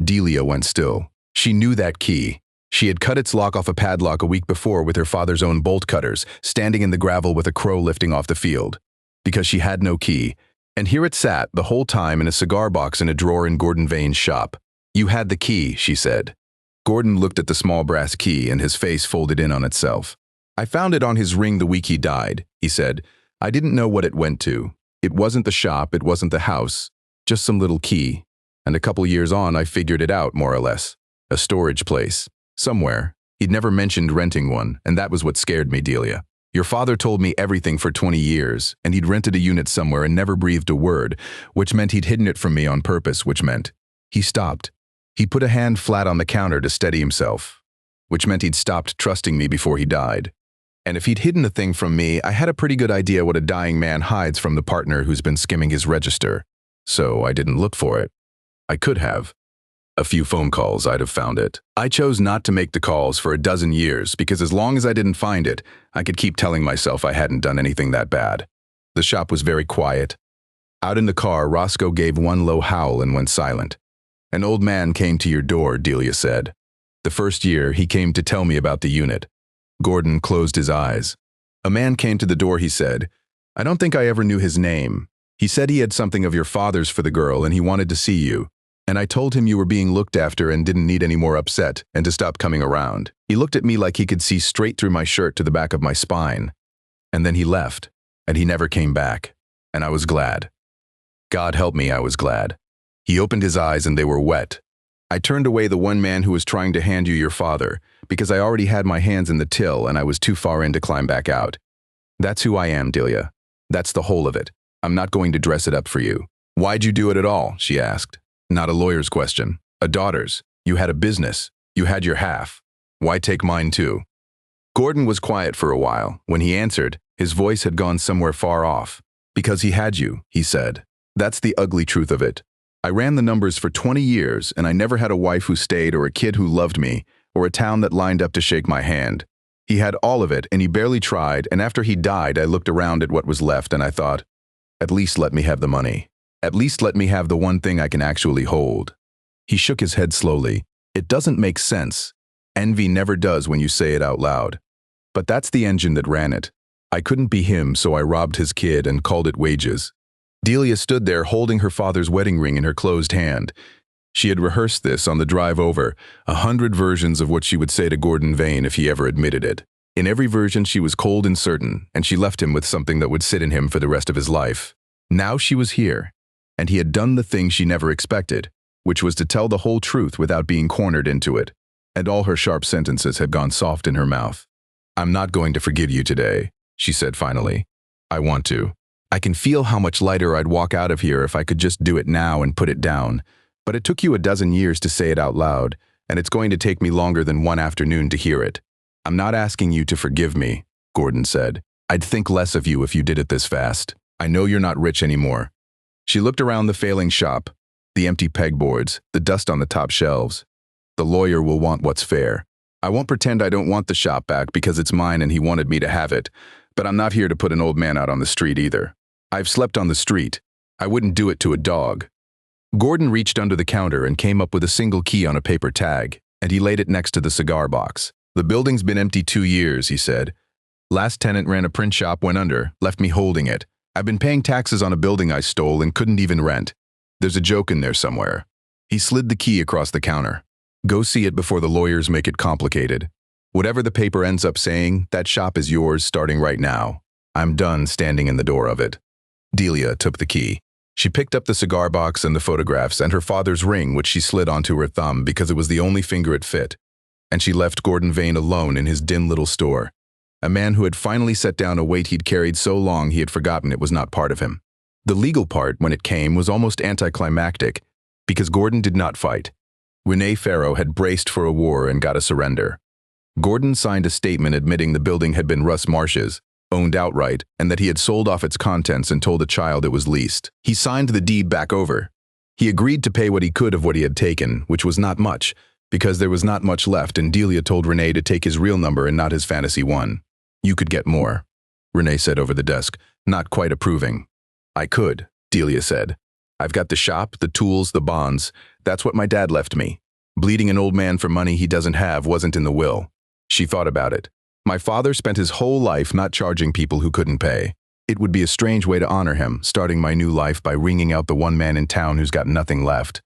Delia went still. She knew that key. She had cut its lock off a padlock a week before with her father's own bolt cutters, standing in the gravel with a crow lifting off the field. Because she had no key, and here it sat the whole time in a cigar box in a drawer in Gordon Vane's shop. "You had the key," she said. Gordon looked at the small brass key and his face folded in on itself. "I found it on his ring the week he died," he said. "I didn't know what it went to. It wasn't the shop, it wasn't the house, just some little key. And a couple years on, I figured it out, more or less. A storage place. Somewhere. He'd never mentioned renting one, and that was what scared me, Delia. Your father told me everything for 20 years, and he'd rented a unit somewhere and never breathed a word, which meant he'd hidden it from me on purpose, which meant..." He stopped. He put a hand flat on the counter to steady himself, which meant he'd stopped trusting me before he died. And if he'd hidden a thing from me, I had a pretty good idea what a dying man hides from the partner who's been skimming his register. So I didn't look for it. I could have. A few phone calls, I'd have found it. I chose not to make the calls for a dozen years because as long as I didn't find it, I could keep telling myself I hadn't done anything that bad. The shop was very quiet. Out in the car, Roscoe gave one low howl and went silent. "An old man came to your door," Delia said. "The first year, he came to tell me about the unit." Gordon closed his eyes. "A man came to the door," he said. "I don't think I ever knew his name. He said he had something of your father's for the girl and he wanted to see you. And I told him you were being looked after and didn't need any more upset and to stop coming around. He looked at me like he could see straight through my shirt to the back of my spine. And then he left, and he never came back. And I was glad. God help me, I was glad." He opened his eyes and they were wet. "I turned away the one man who was trying to hand you your father, because I already had my hands in the till and I was too far in to climb back out. That's who I am, Delia. That's the whole of it. I'm not going to dress it up for you." "Why'd you do it at all?" she asked. "Not a lawyer's question. A daughter's. You had a business. You had your half. Why take mine too?" Gordon was quiet for a while. When he answered, his voice had gone somewhere far off. "Because he had you," he said. "That's the ugly truth of it. I ran the numbers for 20 years, and I never had a wife who stayed or a kid who loved me, or a town that lined up to shake my hand. He had all of it, and he barely tried, and after he died, I looked around at what was left, and I thought, at least let me have the money. At least let me have the one thing I can actually hold." He shook his head slowly. "It doesn't make sense. Envy never does when you say it out loud. But that's the engine that ran it. I couldn't be him, so I robbed his kid and called it wages." Delia stood there holding her father's wedding ring in her closed hand. She had rehearsed this on the drive over, 100 versions of what she would say to Gordon Vane if he ever admitted it. In every version she was cold and certain, and she left him with something that would sit in him for the rest of his life. Now she was here, and he had done the thing she never expected, which was to tell the whole truth without being cornered into it, and all her sharp sentences had gone soft in her mouth. "I'm not going to forgive you today," she said finally. "I want to. I can feel how much lighter I'd walk out of here if I could just do it now and put it down. But it took you a dozen years to say it out loud, and it's going to take me longer than one afternoon to hear it. I'm not asking you to forgive me," Gordon said. "I'd think less of you if you did it this fast. I know you're not rich anymore." She looked around the failing shop, the empty pegboards, the dust on the top shelves. "The lawyer will want what's fair. I won't pretend I don't want the shop back because it's mine and he wanted me to have it, but I'm not here to put an old man out on the street either. I've slept on the street. I wouldn't do it to a dog. Gordon reached under the counter and came up with a single key on a paper tag, and he laid it next to the cigar box. The building's been empty 2 years, he said. Last tenant ran a print shop, went under, left me holding it. I've been paying taxes on a building I stole and couldn't even rent. There's a joke in there somewhere. He slid the key across the counter. Go see it before the lawyers make it complicated. Whatever the paper ends up saying, that shop is yours starting right now. I'm done standing in the door of it. Delia took the key. She picked up the cigar box and the photographs and her father's ring, which she slid onto her thumb because it was the only finger it fit. And she left Gordon Vane alone in his dim little store. A man who had finally set down a weight he'd carried so long he had forgotten it was not part of him. The legal part, when it came, was almost anticlimactic because Gordon did not fight. Renee Farrow had braced for a war and got a surrender. Gordon signed a statement admitting the building had been Russ Marsh's, owned outright, and that he had sold off its contents and told a child it was leased. He signed the deed back over. He agreed to pay what he could of what he had taken, which was not much, because there was not much left, and Delia told Renee to take his real number and not his fantasy one. You could get more, Renee said over the desk, not quite approving. I could, Delia said. I've got the shop, the tools, the bonds. That's what my dad left me. Bleeding an old man for money he doesn't have wasn't in the will. She thought about it. My father spent his whole life not charging people who couldn't pay. It would be a strange way to honor him, starting my new life by wringing out the one man in town who's got nothing left.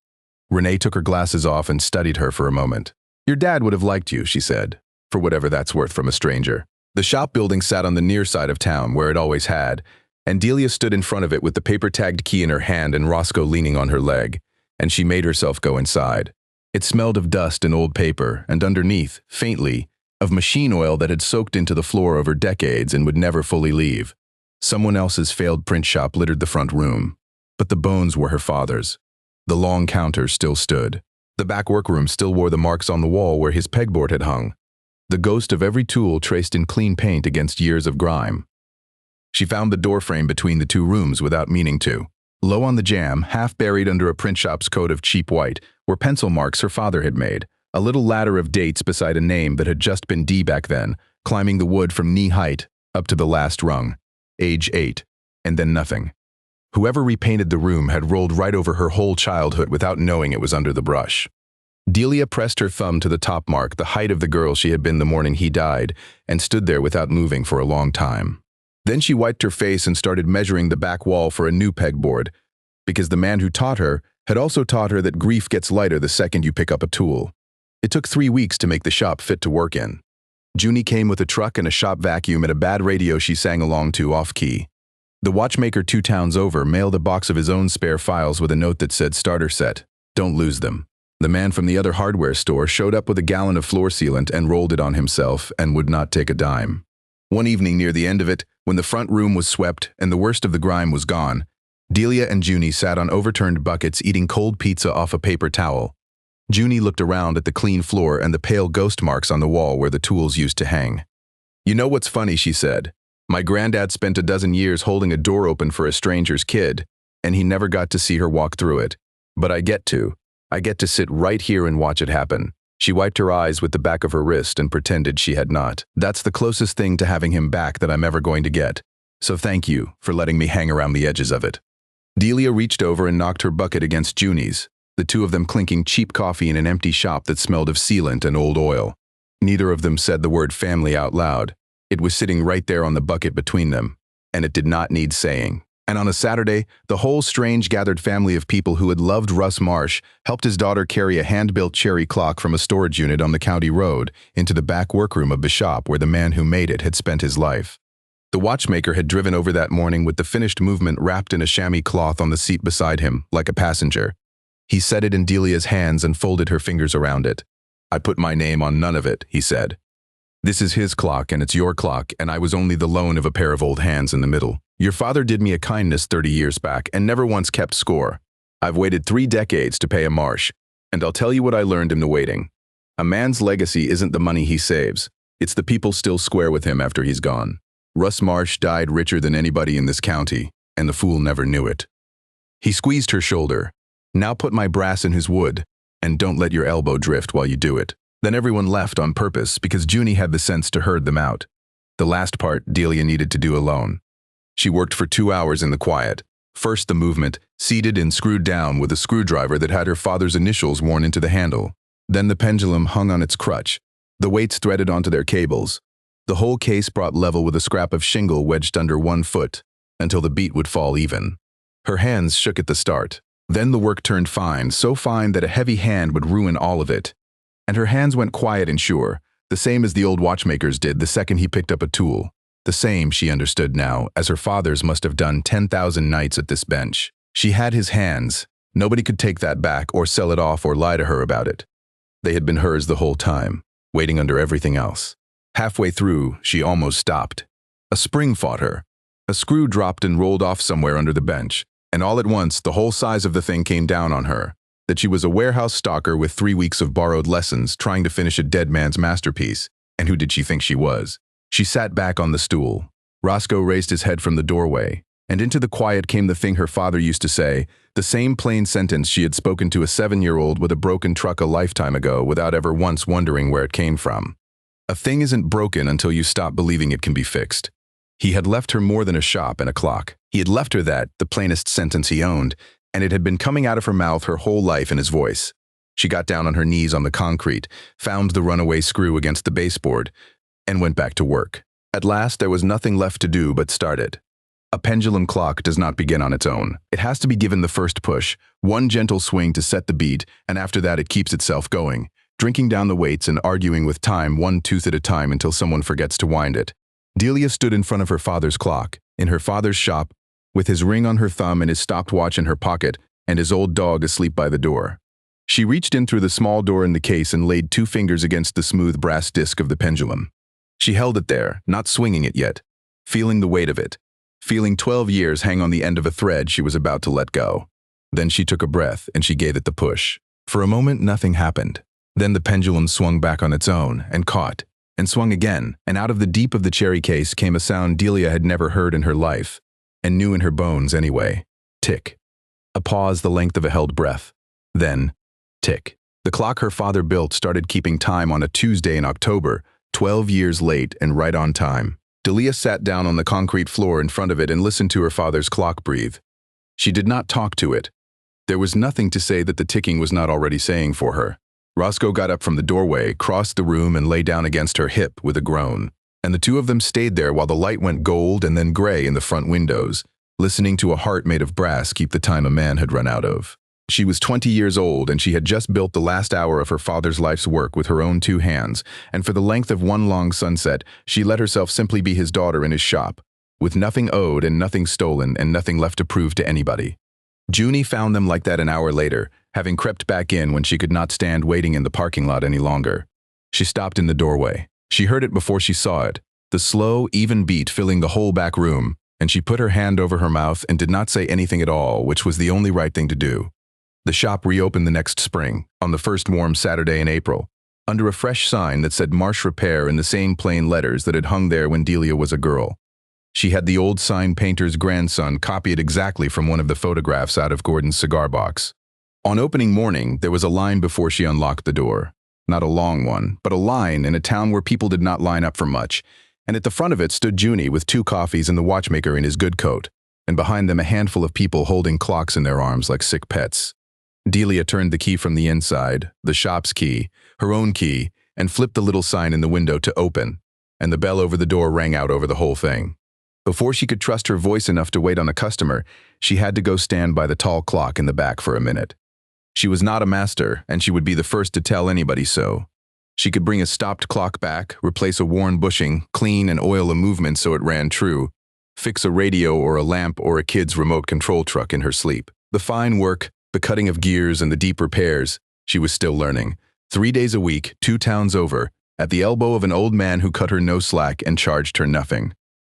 Renee took her glasses off and studied her for a moment. Your dad would have liked you, she said, for whatever that's worth from a stranger. The shop building sat on the near side of town, where it always had, and Delia stood in front of it with the paper-tagged key in her hand and Roscoe leaning on her leg, and she made herself go inside. It smelled of dust and old paper, and underneath, faintly, of machine oil that had soaked into the floor over decades and would never fully leave. Someone else's failed print shop littered the front room, but the bones were her father's. The long counter still stood. The back workroom still wore the marks on the wall where his pegboard had hung, the ghost of every tool traced in clean paint against years of grime. She found the doorframe between the two rooms without meaning to. Low on the jamb, half buried under a print shop's coat of cheap white, were pencil marks her father had made. A little ladder of dates beside a name that had just been D back then, climbing the wood from knee height up to the last rung. Age 8. And then nothing. Whoever repainted the room had rolled right over her whole childhood without knowing it was under the brush. Delia pressed her thumb to the top mark, the height of the girl she had been the morning he died, and stood there without moving for a long time. Then she wiped her face and started measuring the back wall for a new pegboard, because the man who taught her had also taught her that grief gets lighter the second you pick up a tool. It took 3 weeks to make the shop fit to work in. Junie came with a truck and a shop vacuum and a bad radio she sang along to off-key. The watchmaker 2 towns over mailed a box of his own spare files with a note that said starter set, don't lose them. The man from the other hardware store showed up with a gallon of floor sealant and rolled it on himself and would not take a dime. One evening near the end of it, when the front room was swept and the worst of the grime was gone, Delia and Junie sat on overturned buckets eating cold pizza off a paper towel. Junie looked around at the clean floor and the pale ghost marks on the wall where the tools used to hang. You know what's funny, she said. My granddad spent a dozen years holding a door open for a stranger's kid, and he never got to see her walk through it. But I get to. I get to sit right here and watch it happen. She wiped her eyes with the back of her wrist and pretended she had not. That's the closest thing to having him back that I'm ever going to get. So thank you for letting me hang around the edges of it. Delia reached over and knocked her bucket against Junie's, the two of them clinking cheap coffee in an empty shop that smelled of sealant and old oil. Neither of them said the word family out loud. It was sitting right there on the bucket between them, and it did not need saying. And on a Saturday, the whole strange gathered family of people who had loved Russ Marsh helped his daughter carry a hand-built cherry clock from a storage unit on the county road into the back workroom of the shop where the man who made it had spent his life. The watchmaker had driven over that morning with the finished movement wrapped in a chamois cloth on the seat beside him, like a passenger. He set it in Delia's hands and folded her fingers around it. I put my name on none of it, he said. This is his clock and it's your clock, and I was only the loan of a pair of old hands in the middle. Your father did me a kindness 30 years back and never once kept score. I've waited 3 decades to pay a Marsh, and I'll tell you what I learned in the waiting. A man's legacy isn't the money he saves. It's the people still square with him after he's gone. Russ Marsh died richer than anybody in this county, and the fool never knew it. He squeezed her shoulder. Now put my brass in his wood, and don't let your elbow drift while you do it. Then everyone left on purpose because Junie had the sense to herd them out. The last part Delia needed to do alone. She worked for 2 hours in the quiet, First the movement, seated and screwed down with a screwdriver that had her father's initials worn into the handle. Then the pendulum hung on its crutch, the weights threaded onto their cables. The whole case brought level with a scrap of shingle wedged under one foot, until the beat would fall even. Her hands shook at the start. Then the work turned fine, so fine that a heavy hand would ruin all of it. And her hands went quiet and sure, the same as the old watchmaker's did the second he picked up a tool. The same, she understood now, as her father's must have done 10,000 nights at this bench. She had his hands. Nobody could take that back or sell it off or lie to her about it. They had been hers the whole time, waiting under everything else. Halfway through, she almost stopped. A spring fought her. A screw dropped and rolled off somewhere under the bench, and all at once the whole size of the thing came down on her. That she was a warehouse stalker with 3 weeks of borrowed lessons trying to finish a dead man's masterpiece. And who did she think she was? She sat back on the stool. Roscoe raised his head from the doorway, and into the quiet came the thing her father used to say, the same plain sentence she had spoken to a 7-year-old with a broken truck a lifetime ago without ever once wondering where it came from. A thing isn't broken until you stop believing it can be fixed. He had left her more than a shop and a clock. He had left her that, the plainest sentence he owned, and it had been coming out of her mouth her whole life in his voice. She got down on her knees on the concrete, found the runaway screw against the baseboard, and went back to work. At last, there was nothing left to do but start it. A pendulum clock does not begin on its own. It has to be given the first push, one gentle swing to set the beat, and after that it keeps itself going, drinking down the weights and arguing with time one tooth at a time until someone forgets to wind it. Delia stood in front of her father's clock, in her father's shop, with his ring on her thumb and his stopwatch in her pocket, and his old dog asleep by the door. She reached in through the small door in the case and laid 2 fingers against the smooth brass disc of the pendulum. She held it there, not swinging it yet, feeling the weight of it, feeling 12 years hang on the end of a thread she was about to let go. Then she took a breath and she gave it the push. For a moment, nothing happened. Then the pendulum swung back on its own and caught, and swung again, and out of the deep of the cherry case came a sound Delia had never heard in her life, and knew in her bones anyway. Tick. A pause the length of a held breath. Then, tick. The clock her father built started keeping time on a Tuesday in October, 12 years late and right on time. Delia sat down on the concrete floor in front of it and listened to her father's clock breathe. She did not talk to it. There was nothing to say that the ticking was not already saying for her. Roscoe got up from the doorway, crossed the room and lay down against her hip with a groan. And the two of them stayed there while the light went gold and then gray in the front windows, listening to a heart made of brass keep the time a man had run out of. She was 20 years old and she had just built the last hour of her father's life's work with her own 2 hands, and for the length of one long sunset, she let herself simply be his daughter in his shop, with nothing owed and nothing stolen and nothing left to prove to anybody. Junie found them like that an hour later, having crept back in when she could not stand waiting in the parking lot any longer. She stopped in the doorway. She heard it before she saw it, the slow, even beat filling the whole back room, and she put her hand over her mouth and did not say anything at all, which was the only right thing to do. The shop reopened the next spring, on the first warm Saturday in April, under a fresh sign that said Marsh Repair in the same plain letters that had hung there when Delia was a girl. She had the old sign painter's grandson copy it exactly from one of the photographs out of Gordon's cigar box. On opening morning, there was a line before she unlocked the door. Not a long one, but a line in a town where people did not line up for much, and at the front of it stood Junie with 2 coffees and the watchmaker in his good coat, and behind them a handful of people holding clocks in their arms like sick pets. Delia turned the key from the inside, the shop's key, her own key, and flipped the little sign in the window to open, and the bell over the door rang out over the whole thing. Before she could trust her voice enough to wait on a customer, she had to go stand by the tall clock in the back for a minute. She was not a master, and she would be the first to tell anybody so. She could bring a stopped clock back, replace a worn bushing, clean and oil a movement so it ran true, fix a radio or a lamp or a kid's remote control truck in her sleep. The fine work, the cutting of gears and the deep repairs, she was still learning. 3 days a week, 2 towns over, at the elbow of an old man who cut her no slack and charged her nothing.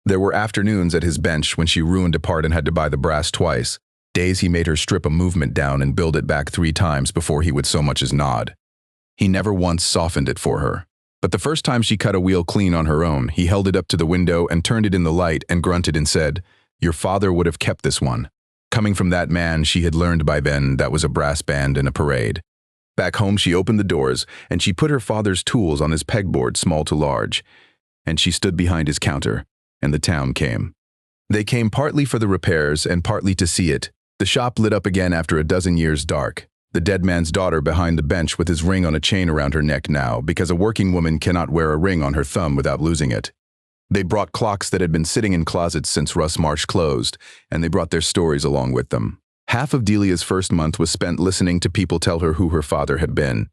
There were afternoons at his bench when she ruined a part and had to buy the brass twice, days he made her strip a movement down and build it back 3 times before he would so much as nod. He never once softened it for her. But the first time she cut a wheel clean on her own, he held it up to the window and turned it in the light and grunted and said, "Your father would have kept this one." Coming from that man, she had learned by then that was a brass band in a parade. Back home, she opened the doors, and she put her father's tools on his pegboard, small to large, and she stood behind his counter, and the town came. They came partly for the repairs and partly to see it. The shop lit up again after a dozen years dark. The dead man's daughter behind the bench with his ring on a chain around her neck now, because a working woman cannot wear a ring on her thumb without losing it. They brought clocks that had been sitting in closets since Russ Marsh closed, and they brought their stories along with them. Half of Delia's first month was spent listening to people tell her who her father had been.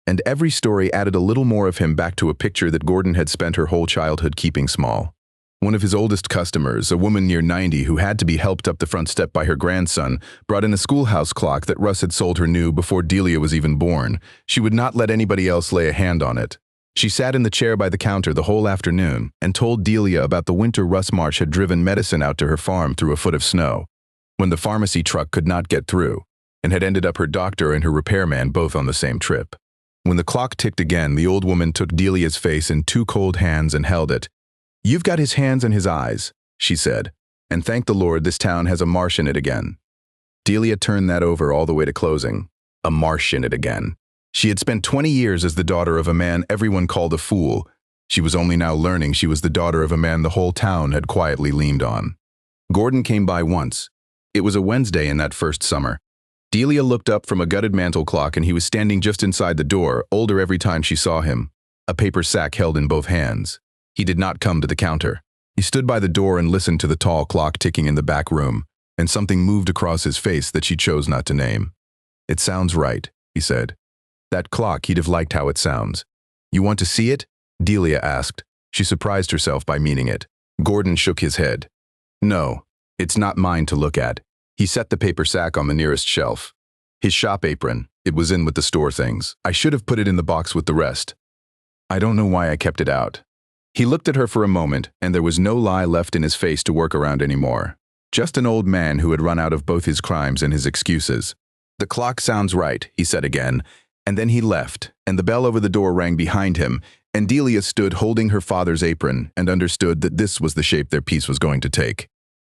And every story added a little more of him back to a picture that Gordon had spent her whole childhood keeping small. One of his oldest customers, a woman near 90 who had to be helped up the front step by her grandson, brought in a schoolhouse clock that Russ had sold her new before Delia was even born. She would not let anybody else lay a hand on it. She sat in the chair by the counter the whole afternoon and told Delia about the winter Russ Marsh had driven medicine out to her farm through a foot of snow, when the pharmacy truck could not get through, and had ended up her doctor and her repairman both on the same trip. When the clock ticked again, the old woman took Delia's face in two cold hands and held it. "You've got his hands and his eyes," she said, "and thank the Lord this town has a Marsh in it again." Delia turned that over all the way to closing. A Marsh in it again. She had spent 20 years as the daughter of a man everyone called a fool. She was only now learning she was the daughter of a man the whole town had quietly leaned on. Gordon came by once. It was a Wednesday in that first summer. Delia looked up from a gutted mantel clock and he was standing just inside the door, older every time she saw him, a paper sack held in both hands. He did not come to the counter. He stood by the door and listened to the tall clock ticking in the back room, and something moved across his face that she chose not to name. "It sounds right," he said. That clock, he'd have liked how it sounds. "You want to see it?" Delia asked. She surprised herself by meaning it. Gordon shook his head. "No, it's not mine to look at." He set the paper sack on the nearest shelf. His shop apron, it was in with the store things. "I should have put it in the box with the rest. I don't know why I kept it out." He looked at her for a moment, and there was no lie left in his face to work around anymore. Just an old man who had run out of both his crimes and his excuses. "The clock sounds right," he said again, and then he left, and the bell over the door rang behind him, and Delia stood holding her father's apron and understood that this was the shape their peace was going to take.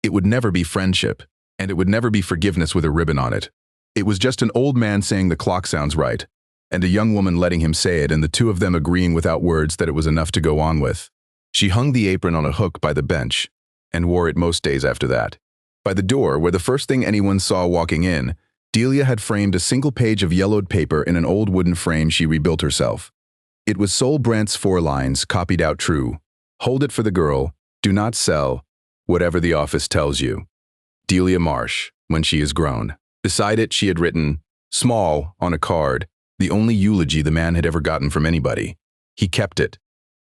It would never be friendship, and it would never be forgiveness with a ribbon on it. It was just an old man saying the clock sounds right, and a young woman letting him say it, and the two of them agreeing without words that it was enough to go on with. She hung the apron on a hook by the bench, and wore it most days after that. By the door, where the first thing anyone saw walking in, Delia had framed a single page of yellowed paper in an old wooden frame she rebuilt herself. It was Sol Brandt's 4 lines, copied out true. "Hold it for the girl, do not sell, whatever the office tells you. Delia Marsh, when she is grown." Beside it, she had written, small, on a card, the only eulogy the man had ever gotten from anybody. He kept it.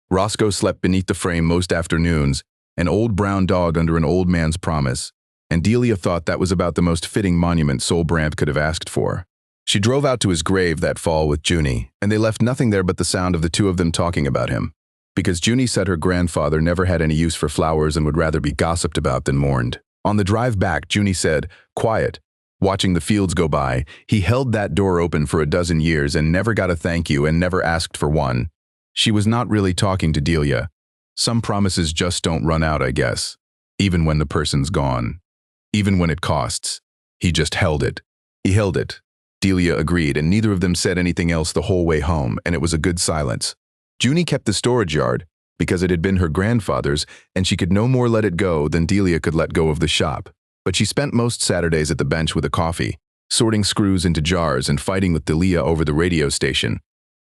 Roscoe slept beneath the frame most afternoons, an old brown dog under an old man's promise, and Delia thought that was about the most fitting monument Sol Brandt could have asked for. She drove out to his grave that fall with Junie, and they left nothing there but the sound of the two of them talking about him, because Junie said her grandfather never had any use for flowers and would rather be gossiped about than mourned. On the drive back, Junie said, quiet, watching the fields go by, "He held that door open for a dozen years and never got a thank you and never asked for one." She was not really talking to Delia. Some promises just don't run out, I guess, even when the person's gone. Even when it costs. He just held it. He held it. Delia agreed, and neither of them said anything else the whole way home, and it was a good silence. Junie kept the storage yard, because it had been her grandfather's, and she could no more let it go than Delia could let go of the shop. But she spent most Saturdays at the bench with a coffee, sorting screws into jars and fighting with Delia over the radio station.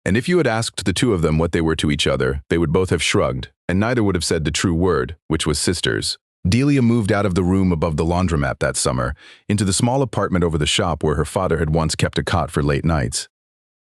And if you had asked the two of them what they were to each other, they would both have shrugged, and neither would have said the true word, which was sisters. Delia moved out of the room above the laundromat that summer, into the small apartment over the shop where her father had once kept a cot for late nights.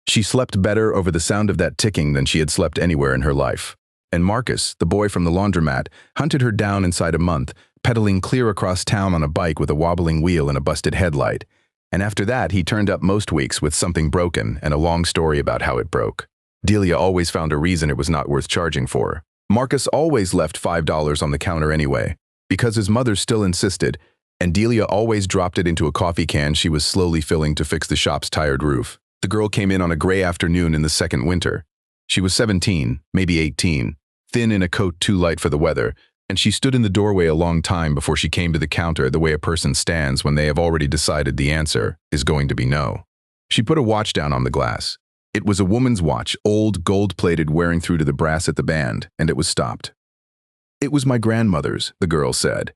She slept better over the sound of that ticking than she had slept anywhere in her life. And Marcus, the boy from the laundromat, hunted her down inside a month, pedaling clear across town on a bike with a wobbling wheel and a busted headlight. And after that, he turned up most weeks with something broken and a long story about how it broke. Delia always found a reason it was not worth charging for. Marcus always left $5 on the counter anyway, because his mother still insisted, and Delia always dropped it into a coffee can she was slowly filling to fix the shop's tired roof. The girl came in on a gray afternoon in the second winter. She was 17, maybe 18, thin in a coat too light for the weather, and she stood in the doorway a long time before she came to the counter the way a person stands when they have already decided the answer is going to be no. She put a watch down on the glass. It was a woman's watch, old, gold-plated, wearing through to the brass at the band, and it was stopped. "It was my grandmother's," the girl said.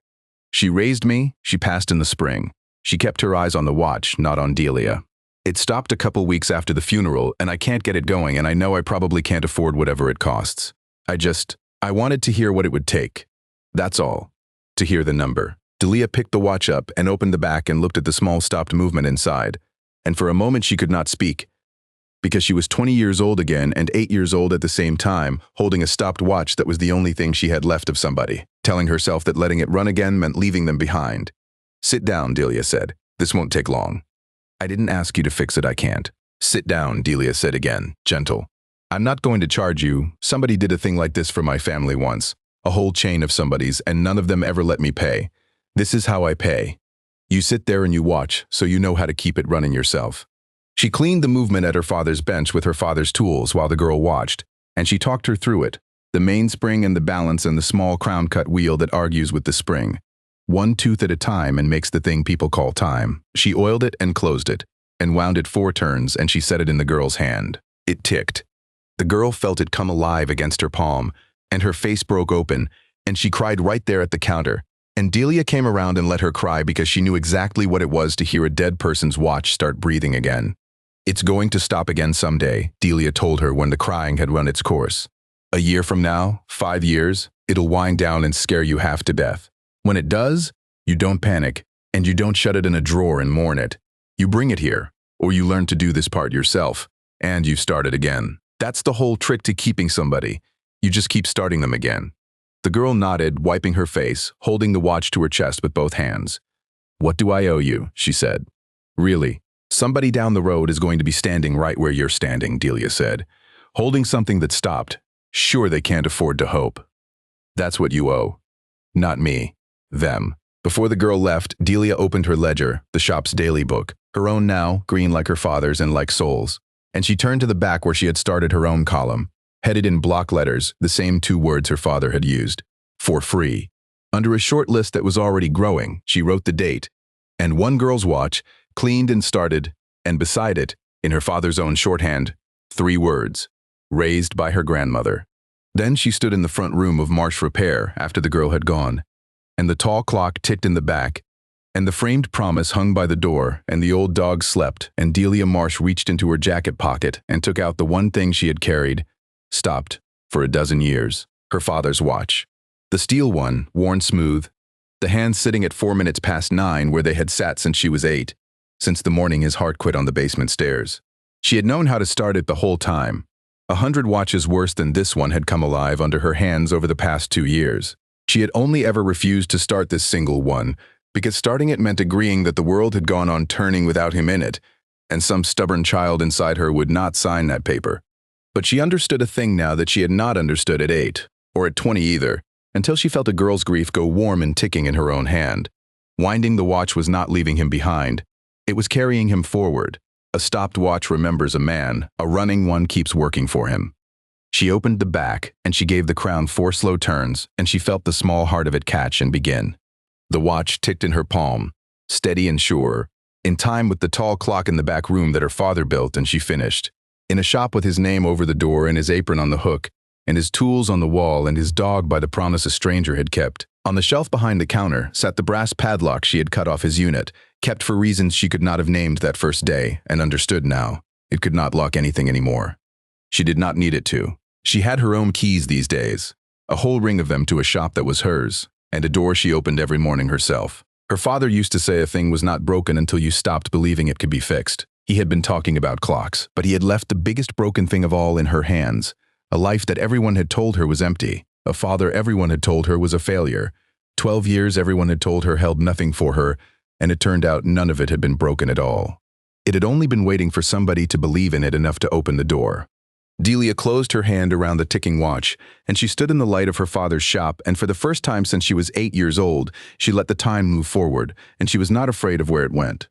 She raised me, she passed in the spring. She kept her eyes on the watch, not on Delia. It stopped a couple weeks after the funeral, and I can't get it going, and I know I probably can't afford whatever it costs. I wanted to hear what it would take. That's all. To hear the number. Delia picked the watch up and opened the back and looked at the small stopped movement inside. And for a moment she could not speak, because she was 20 years old again and 8 years old at the same time, holding a stopped watch that was the only thing she had left of somebody, telling herself that letting it run again meant leaving them behind. Sit down, Delia said. This won't take long. I didn't ask you to fix it, I can't. Sit down, Delia said again, gentle. I'm not going to charge you. Somebody did a thing like this for my family once. A whole chain of somebody's, and none of them ever let me pay. This is how I pay. You sit there and you watch, so you know how to keep it running yourself. She cleaned the movement at her father's bench with her father's tools while the girl watched, and she talked her through it. The mainspring and the balance and the small crown-cut wheel that argues with the spring. One tooth at a time and makes the thing people call time. She oiled it and closed it, and wound it 4 turns, and she set it in the girl's hand. It ticked. The girl felt it come alive against her palm, and her face broke open, and she cried right there at the counter. And Delia came around and let her cry because she knew exactly what it was to hear a dead person's watch start breathing again. It's going to stop again someday, Delia told her when the crying had run its course. A year from now, 5 years, it'll wind down and scare you half to death. When it does, you don't panic, and you don't shut it in a drawer and mourn it. You bring it here, or you learn to do this part yourself, and you start it again. That's the whole trick to keeping somebody. You just keep starting them again. The girl nodded, wiping her face, holding the watch to her chest with both hands. What do I owe you? She said. Really, somebody down the road is going to be standing right where you're standing, Delia said, holding something that stopped. Sure, they can't afford to hope. That's what you owe. Not me. Them. Before the girl left, Delia opened her ledger, the shop's daily book, her own now, green like her father's and like Sol's. And she turned to the back where she had started her own column, headed in block letters, the same 2 words her father had used. For free. Under a short list that was already growing, she wrote the date, and one girl's watch, cleaned and started, and beside it, in her father's own shorthand, 3 words, raised by her grandmother. Then she stood in the front room of Marsh Repair after the girl had gone, and the tall clock ticked in the back, and the framed promise hung by the door, and the old dog slept, and Delia Marsh reached into her jacket pocket and took out the one thing she had carried, stopped, for a dozen years, her father's watch. The steel one, worn smooth, the hands sitting at 4 minutes past 9 where they had sat since she was 8, since the morning his heart quit on the basement stairs. She had known how to start it the whole time. 100 watches worse than this one had come alive under her hands over the past 2 years. She had only ever refused to start this single one, because starting it meant agreeing that the world had gone on turning without him in it, and some stubborn child inside her would not sign that paper. But she understood a thing now that she had not understood at 8, or at 20 either, until she felt a girl's grief go warm and ticking in her own hand. Winding the watch was not leaving him behind. It was carrying him forward. A stopped watch remembers a man, a running one keeps working for him. She opened the back, and she gave the crown 4 slow turns, and she felt the small heart of it catch and begin. The watch ticked in her palm, steady and sure, in time with the tall clock in the back room that her father built, and she finished. In a shop with his name over the door and his apron on the hook, and his tools on the wall and his dog by the promise a stranger had kept. On the shelf behind the counter sat the brass padlock she had cut off his unit, kept for reasons she could not have named that first day, and understood now. It could not lock anything anymore. She did not need it to. She had her own keys these days, a whole ring of them to a shop that was hers, and a door she opened every morning herself. Her father used to say a thing was not broken until you stopped believing it could be fixed. He had been talking about clocks, but he had left the biggest broken thing of all in her hands, a life that everyone had told her was empty, a father everyone had told her was a failure, 12 years everyone had told her held nothing for her, and it turned out none of it had been broken at all. It had only been waiting for somebody to believe in it enough to open the door. Delia closed her hand around the ticking watch, and she stood in the light of her father's shop, and for the first time since she was 8 years old, she let the time move forward, and she was not afraid of where it went.